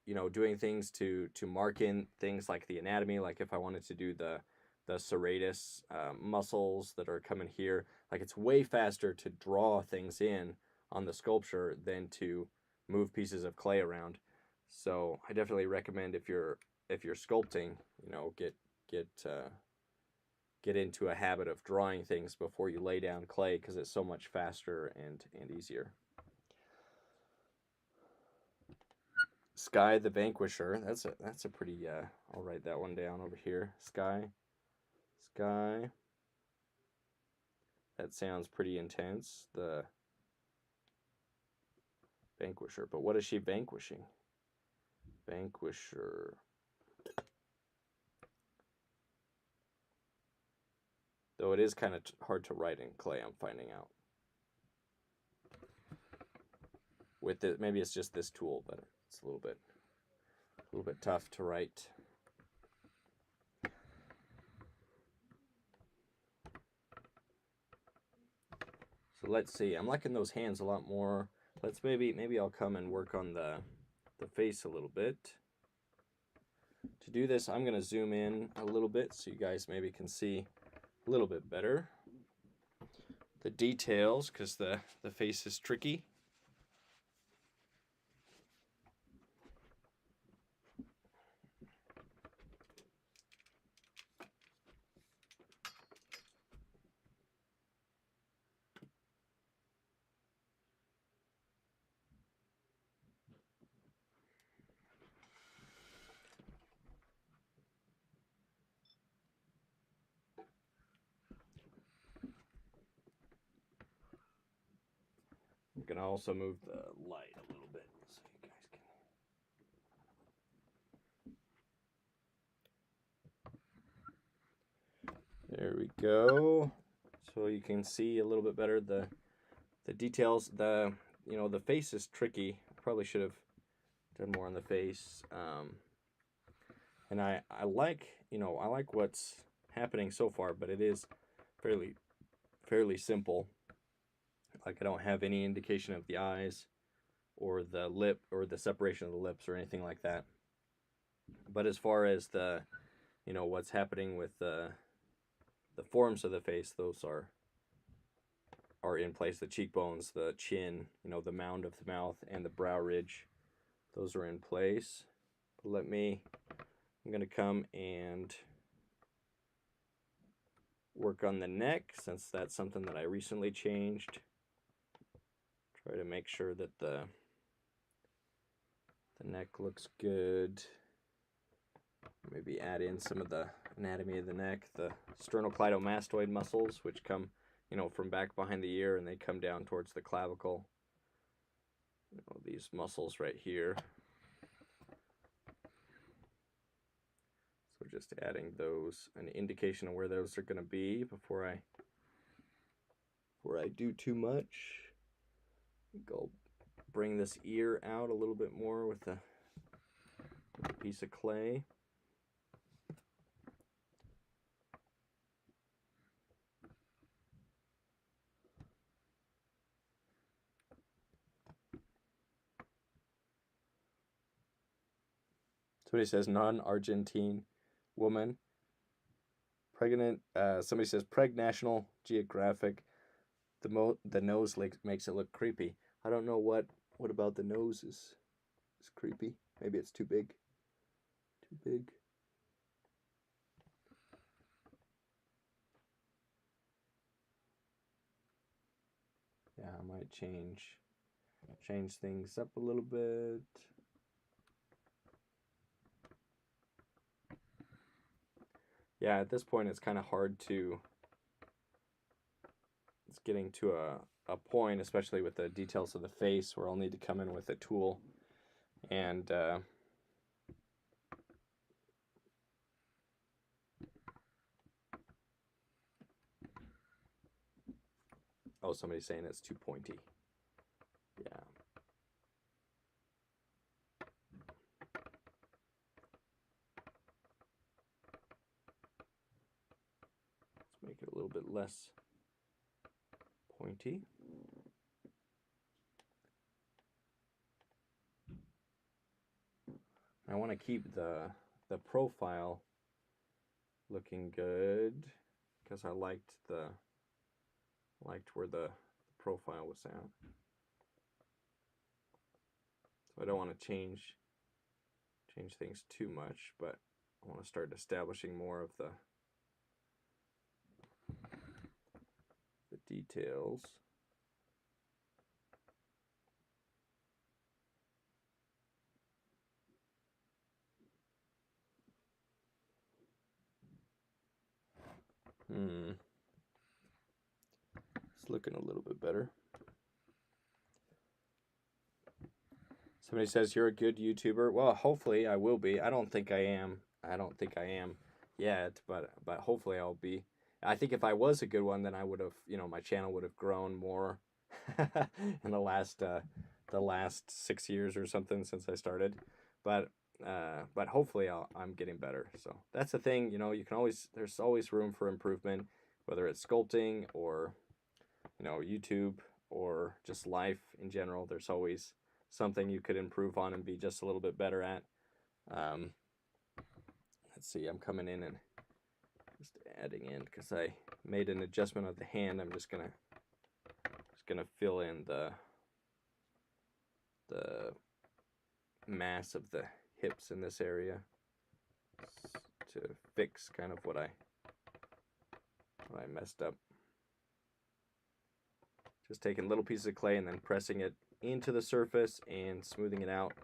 you know, doing things to mark in things like the anatomy. Like if I wanted to do the serratus muscles that are coming here, like it's way faster to draw things in on the sculpture than to move pieces of clay around. So I definitely recommend if you're sculpting, you know, get into a habit of drawing things before you lay down clay, because it's so much faster and easier. Sky the Vanquisher. That's a pretty. I'll write that one down over here. Sky. That sounds pretty intense. The Vanquisher. But what is she vanquishing? Vanquisher. Though it is kind of hard to write in clay, I'm finding out. With it, maybe it's just this tool, but it's a little bit tough to write. So let's see. I'm liking those hands a lot more. Let's maybe I'll come and work on the face a little bit. To do this, I'm going to zoom in a little bit so you guys maybe can see a little bit better the details, because the face is tricky. I'm going to also move the light a little bit so you guys can. There we go. So you can see a little bit better the details. The face is tricky. Probably should have done more on the face. And I like what's happening so far, but it is fairly simple. Like I don't have any indication of the eyes or the lip or the separation of the lips or anything like that. But as far as the what's happening with the forms of the face, those are in place. The cheekbones, the chin, the mound of the mouth, and the brow ridge, those are in place. But I'm going to come and work on the neck, since that's something that I recently changed. Try to make sure that the neck looks good. Maybe add in some of the anatomy of the neck, the sternocleidomastoid muscles, which come, from back behind the ear, and they come down towards the clavicle. These muscles right here. So just adding those, an indication of where those are going to be before I do too much. I think I'll bring this ear out a little bit more with a piece of clay. Somebody says non-Argentine woman. Pregnant. Somebody says National Geographic. The nose makes it look creepy. I don't know what about the nose is creepy. Maybe it's too big. Too big. Yeah, I might change things up a little bit. Yeah, at this point it's kind of hard to, it's getting to a point, especially with the details of the face, where I'll need to come in with a tool and oh, somebody's saying it's too pointy. Yeah. make it a little bit less pointy. I want to keep the profile looking good because I liked where the profile was at. So I don't want to change things too much, but I want to start establishing more of the details. It's looking a little bit better. Somebody says you're a good YouTuber. Well, hopefully I will be. I don't think I am. I don't think I am yet, but hopefully I'll be. I think if I was a good one, then I would have, my channel would have grown more in the last 6 years or something since I started. But hopefully I'm getting better. So that's the thing, there's always room for improvement, whether it's sculpting or, YouTube or just life in general. There's always something you could improve on and be just a little bit better at. Let's see, I'm coming in and just adding in because I made an adjustment of the hand. I'm just gonna fill in the mass of the hips in this area to fix kind of what I messed up. Just taking little pieces of clay and then pressing it into the surface and smoothing it out.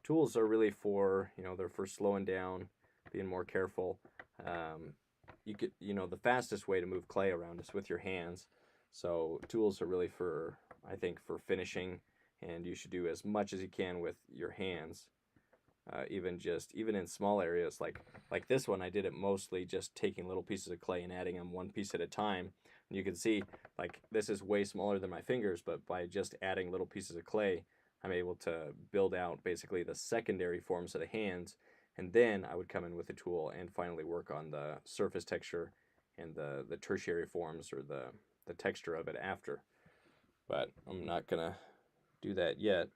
Tools are really for, they're for slowing down, being more careful. You could, the fastest way to move clay around is with your hands. So tools are really for, I think, for finishing, and you should do as much as you can with your hands. Even in small areas like this one, I did it mostly just taking little pieces of clay and adding them one piece at a time. And you can see, this is way smaller than my fingers, but by just adding little pieces of clay, I'm able to build out basically the secondary forms of the hands, and then I would come in with a tool and finally work on the surface texture and the tertiary forms or the texture of it after. But I'm not gonna do that yet.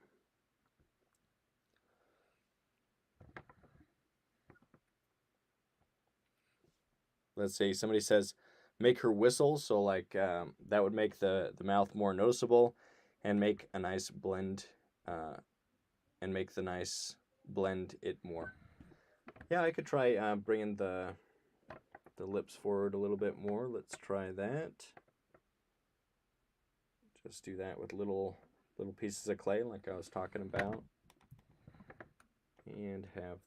Let's see, somebody says make her whistle, so that would make the mouth more noticeable and make a nice blend, and make the nice blend it more. Yeah, I could try bringing the lips forward a little bit more. Let's try that. Just do that with little pieces of clay like I was talking about, and have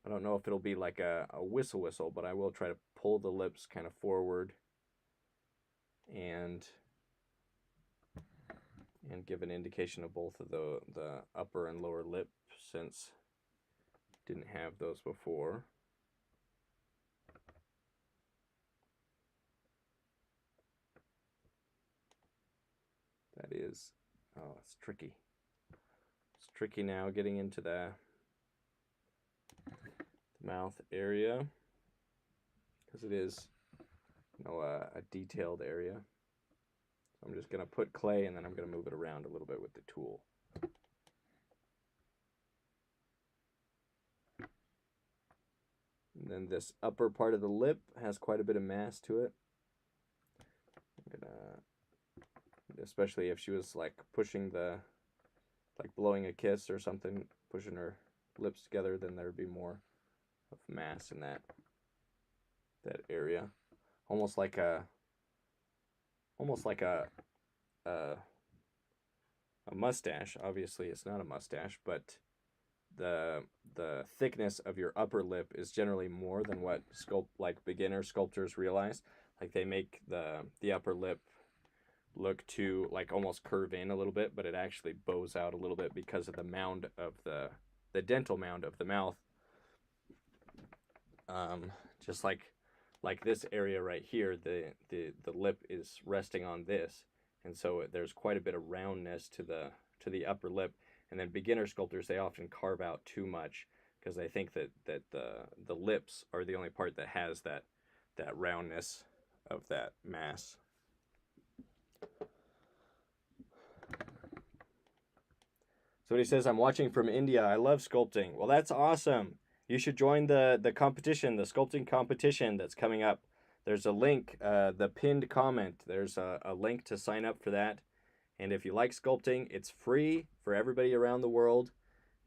I don't know if it'll be like a whistle, but I will try to pull the lips kind of forward and give an indication of both of the upper and lower lip, since didn't have those before. That is, it's tricky. It's tricky now getting into the mouth area, because it is, a detailed area. So I'm just going to put clay, and then I'm going to move it around a little bit with the tool. And then this upper part of the lip has quite a bit of mass to it. I'm gonna, especially if she was pushing blowing a kiss or something, pushing her lips together, then there'd be more of mass in that area, almost like a mustache. Obviously it's not a mustache, but the thickness of your upper lip is generally more than what beginner sculptors realize. They make the upper lip look to almost curve in a little bit, but it actually bows out a little bit because of the mound of the dental mound of the mouth. Just like this area right here, the lip is resting on this, and so there's quite a bit of roundness to the upper lip. And then beginner sculptors, they often carve out too much because I think that the lips are the only part that has that roundness of that mass. So he says, I'm watching from India. I love sculpting. Well, that's awesome. You should join the competition, the sculpting competition that's coming up. There's a link, the pinned comment. There's a link to sign up for that. And if you like sculpting, it's free for everybody around the world.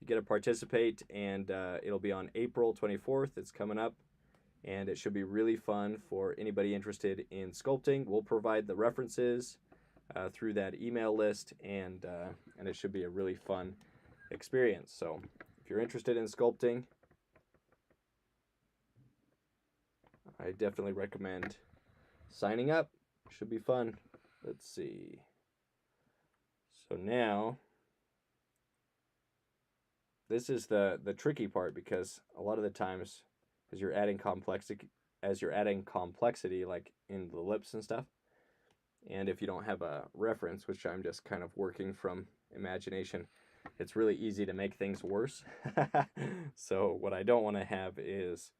You get to participate, and it'll be on April 24th. It's coming up, and it should be really fun for anybody interested in sculpting. We'll provide the references through that email list, and it should be a really fun experience. So if you're interested in sculpting, I definitely recommend signing up. Should be fun. Let's see. So now, this is the tricky part, because a lot of the times, as you're adding complexity, like in the lips and stuff, and if you don't have a reference, which I'm just kind of working from imagination, it's really easy to make things worse. So what I don't want to have is,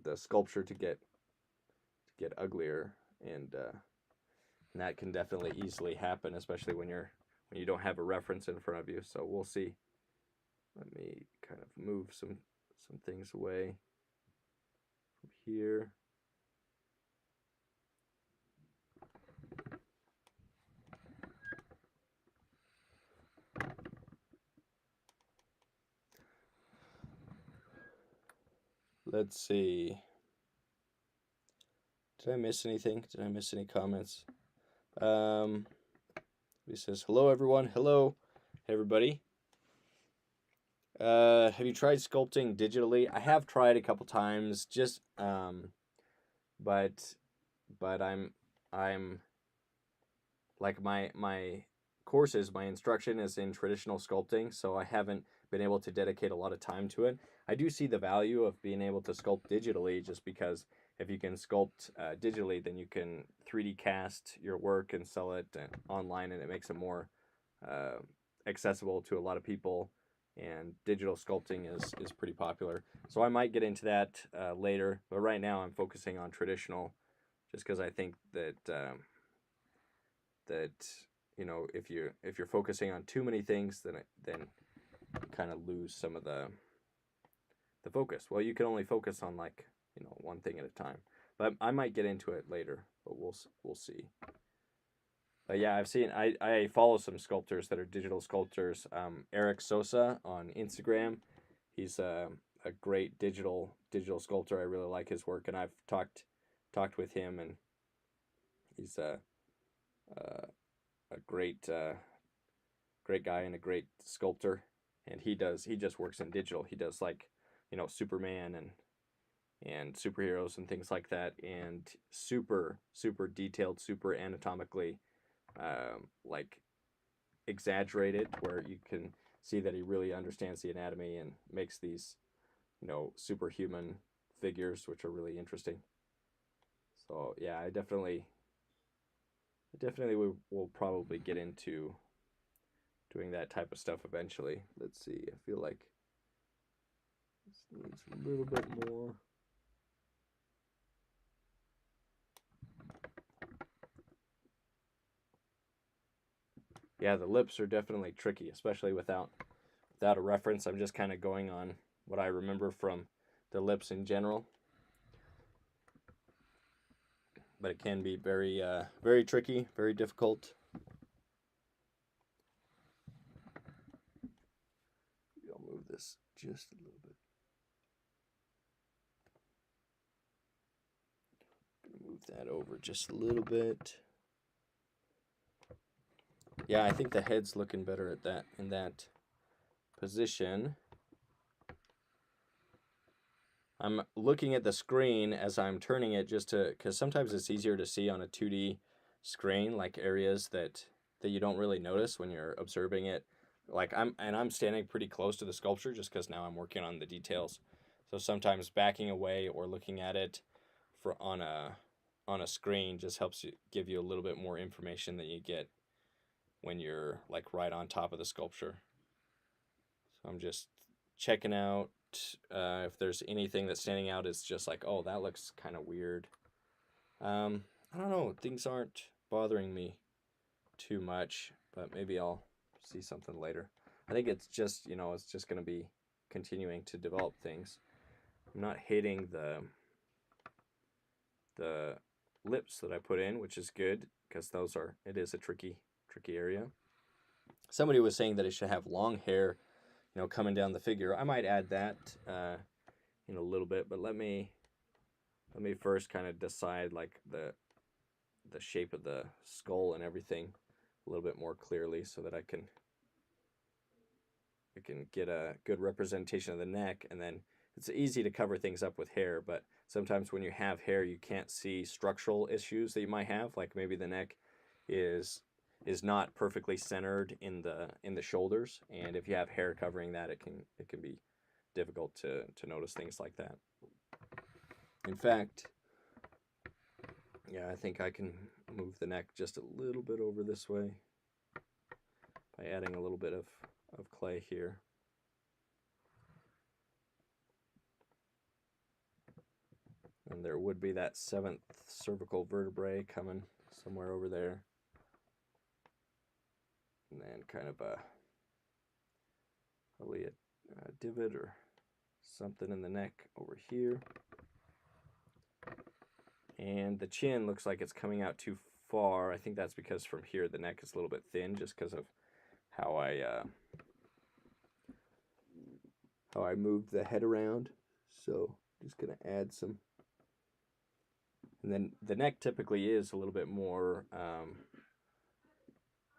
the sculpture to get uglier, and that can definitely easily happen, especially when you don't have a reference in front of you. So we'll see. Let me kind of move some things away from here. Let's see. Did I miss anything? Did I miss any comments? He says, hello, everyone. Hello, everybody. Have you tried sculpting digitally? I have tried a couple times, just, but I'm like, my courses, my instruction is in traditional sculpting, so I haven't been able to dedicate a lot of time to it. I do see the value of being able to sculpt digitally, just because if you can sculpt digitally, then you can 3D cast your work and sell it online, and it makes it more accessible to a lot of people. And digital sculpting is pretty popular, so I might get into that later. But right now, I'm focusing on traditional, just because I think that if you're focusing on too many things, then you kind of lose some of the focus. Well, you can only focus on, like, one thing at a time. But I might get into it later, but we'll see. But yeah, I follow some sculptors that are digital sculptors. Eric Sosa on Instagram, he's a great digital sculptor. I really like his work, and I've talked with him, and he's a great guy and a great sculptor. And he just works in digital. He does, like, Superman and superheroes and things like that, and super detailed, super anatomically like exaggerated, where you can see that he really understands the anatomy and makes these superhuman figures, which are really interesting. So yeah, I definitely will probably get into doing that type of stuff eventually. Let's see. I feel like this needs a little bit more. Yeah, the lips are definitely tricky, especially without a reference. I'm just kind of going on what I remember from the lips in general. But it can be very tricky, very difficult. Maybe I'll move this just a little bit. I'm gonna move that over just a little bit. Yeah, I think the head's looking better in that position. I'm looking at the screen as I'm turning it, just because sometimes it's easier to see on a 2D screen, like areas that you don't really notice when you're observing it. Like I'm standing pretty close to the sculpture, just because now I'm working on the details. So sometimes backing away or looking at it on a screen just helps give you a little bit more information than you get when you're, like, right on top of the sculpture. So I'm just checking out if there's anything that's standing out. It's just like, oh, that looks kind of weird. I don't know. Things aren't bothering me too much, but maybe I'll see something later. I think it's just, it's just going to be continuing to develop things. I'm not hating the lips that I put in, which is good because it is a tricky area. Somebody was saying that it should have long hair, coming down the figure. I might add that in a little bit, but let me first kind of decide like the shape of the skull and everything a little bit more clearly so that I can get a good representation of the neck. And then it's easy to cover things up with hair, but sometimes when you have hair, you can't see structural issues that you might have, like maybe the neck is not perfectly centered in the shoulders, and if you have hair covering that, it can be difficult to notice things like that. In fact, yeah, I think I can move the neck just a little bit over this way by adding a little bit of clay here. And there would be that 7th cervical vertebrae coming somewhere over there. And then kind of probably a divot or something in the neck over here. And the chin looks like it's coming out too far. I think that's because from here the neck is a little bit thin, just because of how I moved the head around. So just gonna add some. And then the neck typically is a little bit more,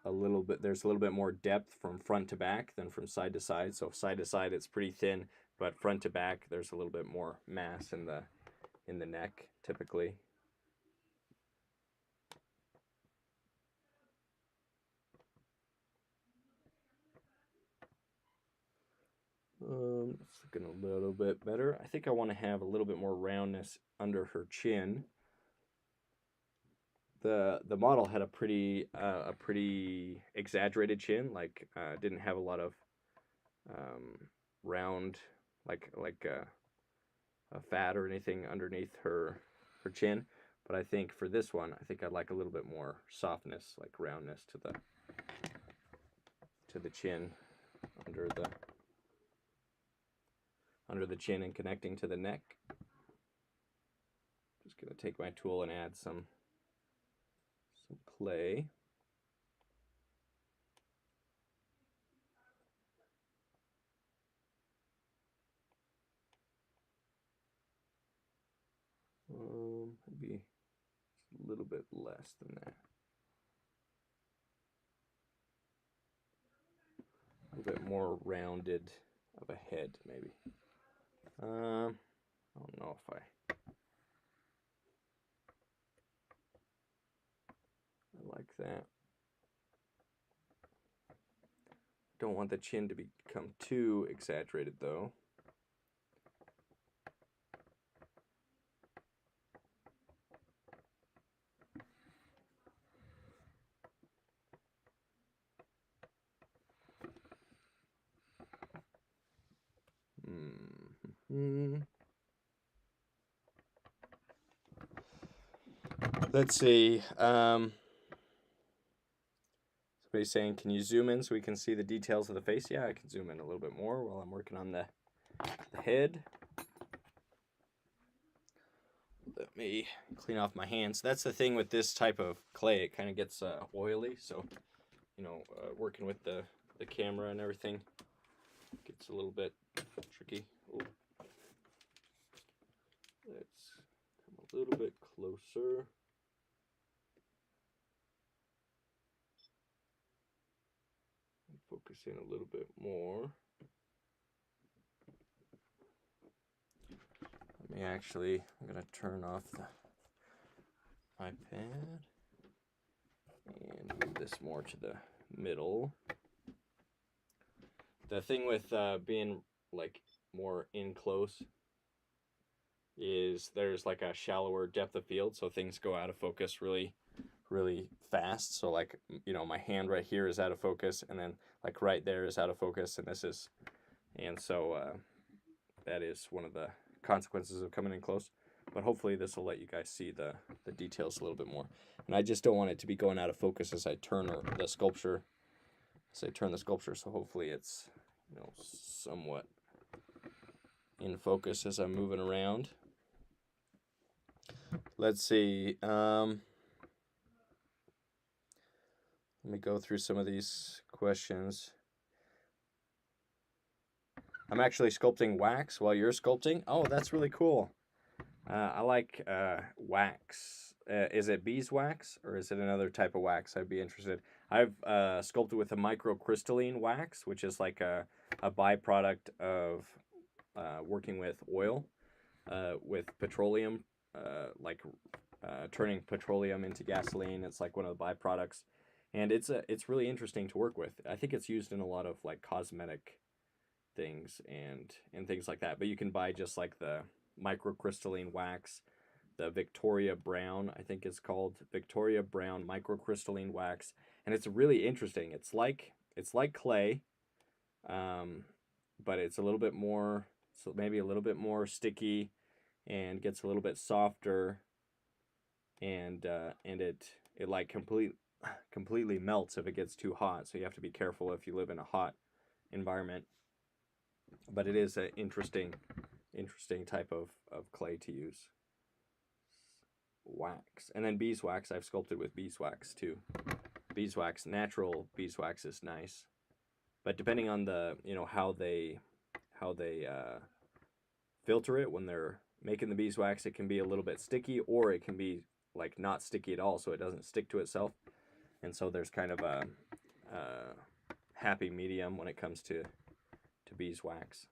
there's a little bit more depth from front to back than from side to side. So side to side it's pretty thin, but front to back there's a little bit more mass in the neck typically. It's looking a little bit better. I think I want to have a little bit more roundness under her chin. The model had a pretty exaggerated chin, like didn't have a lot of round, like a fat or anything underneath her chin. But I think for this one, I think I'd like a little bit more softness, like roundness to the chin, under the chin and connecting to the neck. Just gonna take my tool and add some clay. Maybe a little bit less than that. A little bit more rounded of a head, maybe. I don't know if I like that. Don't want the chin to become too exaggerated though. Let's see. Somebody's saying, can you zoom in so we can see the details of the face? Yeah, I can zoom in a little bit more while I'm working on the head. Let me clean off my hands. That's the thing with this type of clay. It kind of gets oily, so working with the camera and everything gets a little bit tricky. Ooh. Let's come a little bit closer. And focus in a little bit more. I'm going to turn off the iPad and move this more to the middle. The thing with being like more in close is there's like a shallower depth of field, so things go out of focus really fast. So like, my hand right here is out of focus, and then like right there is out of focus, and this is, And so that is one of the consequences of coming in close. But hopefully this will let you guys see the details a little bit more. And I just don't want it to be going out of focus as I turn the sculpture. So hopefully it's, somewhat in focus as I'm moving around. Let's see. Let me go through some of these questions. I'm actually sculpting wax while you're sculpting. Oh, that's really cool. I like wax. Is it beeswax or is it another type of wax? I'd be interested. I've sculpted with a microcrystalline wax, which is like a byproduct of working with oil, with petroleum, turning petroleum into gasoline. It's like one of the byproducts, and it's really interesting to work with. I think it's used in a lot of like cosmetic things and things like that. But you can buy just like the microcrystalline wax, the Victoria Brown, I think it's called Victoria Brown microcrystalline wax, and it's really interesting. It's like clay, but it's a little bit more, so maybe a little bit more sticky, and gets a little bit softer, and it like completely melts if it gets too hot. So you have to be careful if you live in a hot environment. But it is an interesting type of clay to use. Wax. And then beeswax, I've sculpted with beeswax too. Beeswax, natural beeswax is nice. But depending on the, how they filter it when they're making the beeswax, it can be a little bit sticky, or it can be like not sticky at all, so it doesn't stick to itself. And so there's kind of a happy medium when it comes to beeswax.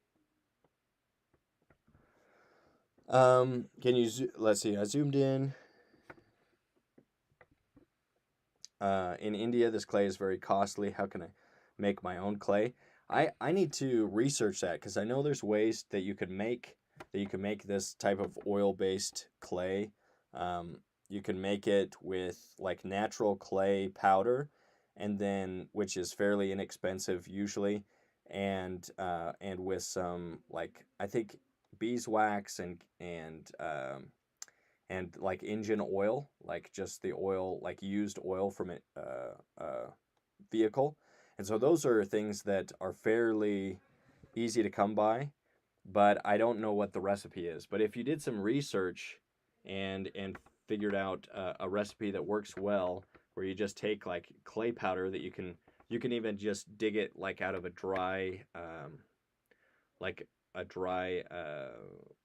Can you let's see, I zoomed in. In India, this clay is very costly. How can I make my own clay? I need to research that, because I know there's ways that you can make this type of oil-based clay. You can make it with like natural clay powder, and then, which is fairly inexpensive usually, and with some, like, I think beeswax and like engine oil, like just the oil, like used oil from a vehicle. And so those are things that are fairly easy to come by, but I don't know what the recipe is. But if you did some research and figured out a recipe that works well, where you just take like clay powder that you can even just dig it like out of a dry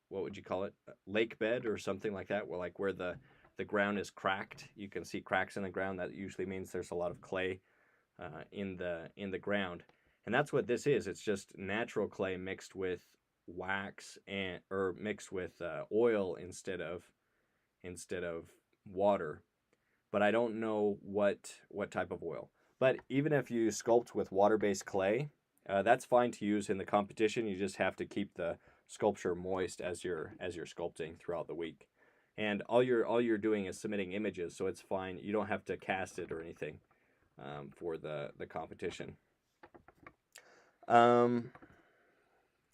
what would you call it, lake bed or something like that, where the ground is cracked. You can see cracks in the ground. That usually means there's a lot of clay in the ground, and that's what this is. It's just natural clay mixed with wax or mixed with oil instead of water. But I don't know what type of oil. But even if you sculpt with water-based clay, that's fine to use in the competition. You just have to keep the sculpture moist as you're sculpting throughout the week. And all you're doing is submitting images, so it's fine. You don't have to cast it or anything for the competition.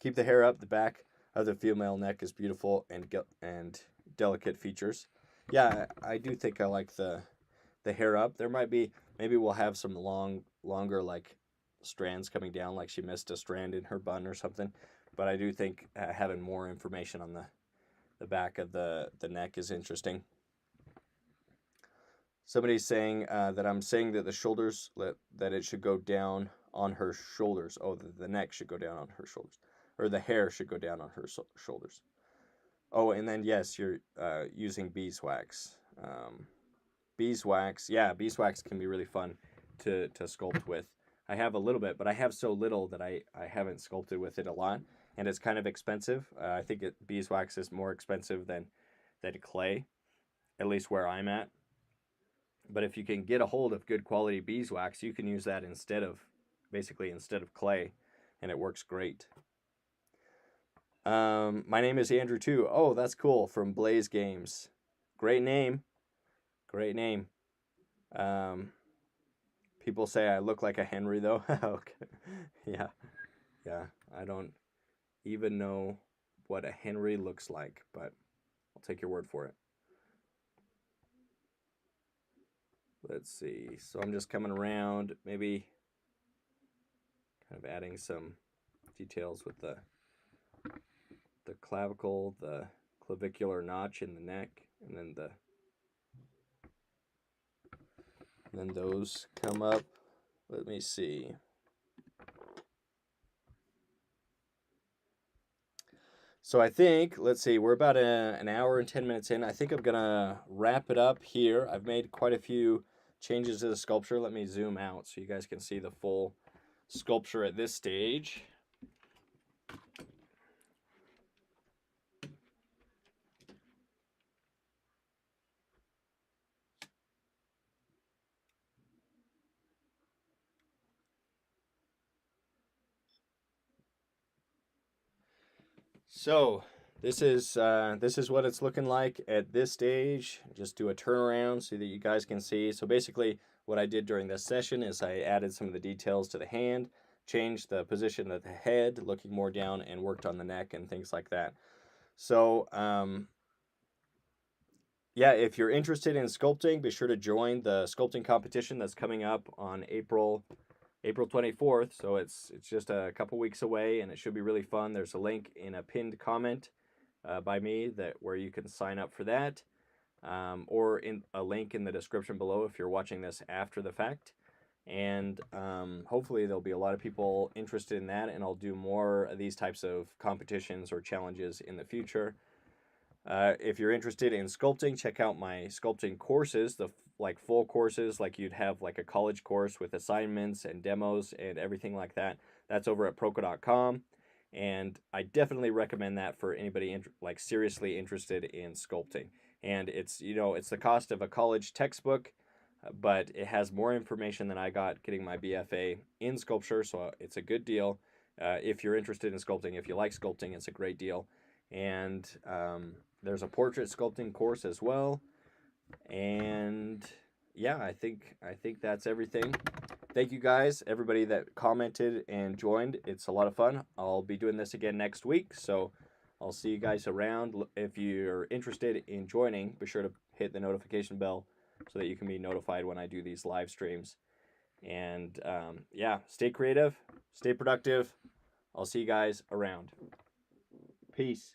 Keep the hair up. The back of the female neck is beautiful and delicate features. Yeah, I do think I like the hair up. There might be, maybe we'll have some longer like strands coming down, like she missed a strand in her bun or something. But I do think having more information on the back of the neck is interesting. Somebody's saying that I'm saying that the shoulders, that it should go down on her shoulders. Oh, the neck should go down on her shoulders, or the hair should go down on her shoulders. Oh, and then yes, you're using beeswax. Beeswax, yeah, beeswax can be really fun to sculpt with. I have a little bit, but I have so little that I haven't sculpted with it a lot, and it's kind of expensive. I think beeswax is more expensive than clay, at least where I'm at. But if you can get a hold of good quality beeswax, you can use that instead of clay, and it works great. My name is Andrew too. Oh, that's cool. From Blaze Games. Great name. Great name. People say I look like a Henry though. Okay. Yeah. Yeah, I don't even know what a Henry looks like, but I'll take your word for it. Let's see. So I'm just coming around, maybe kind of adding some details with the clavicle, the clavicular notch in the neck, and then those come up. Let me see. So I think, let's see, we're about an hour and 10 minutes in. I think I'm going to wrap it up here. I've made quite a few changes to the sculpture. Let me zoom out so you guys can see the full sculpture at this stage. So this is what it's looking like at this stage. Just do a turnaround so that you guys can see. So basically, what I did during this session is I added some of the details to the hand, changed the position of the head, looking more down, and worked on the neck and things like that. So yeah, if you're interested in sculpting, be sure to join the sculpting competition that's coming up on April 24th. So it's just a couple weeks away, and it should be really fun. There's a link in a pinned comment by me where you can sign up for that, or in a link in the description below if you're watching this after the fact. And hopefully there'll be a lot of people interested in that, and I'll do more of these types of competitions or challenges in the future. If you're interested in sculpting, check out my sculpting courses, the like full courses, like you'd have like a college course with assignments and demos and everything like that. That's over at proco.com, and I definitely recommend that for anybody like seriously interested in sculpting. And it's it's the cost of a college textbook, but it has more information than I got getting my BFA in sculpture, so it's a good deal. If you're interested in sculpting, if you like sculpting, it's a great deal. And there's a portrait sculpting course as well. And yeah, I think that's everything. Thank you guys, everybody that commented and joined. It's a lot of fun. I'll be doing this again next week, so I'll see you guys around. If you're interested in joining, be sure to hit the notification bell so that you can be notified when I do these live streams. And yeah, stay creative, stay productive. I'll see you guys around. Peace.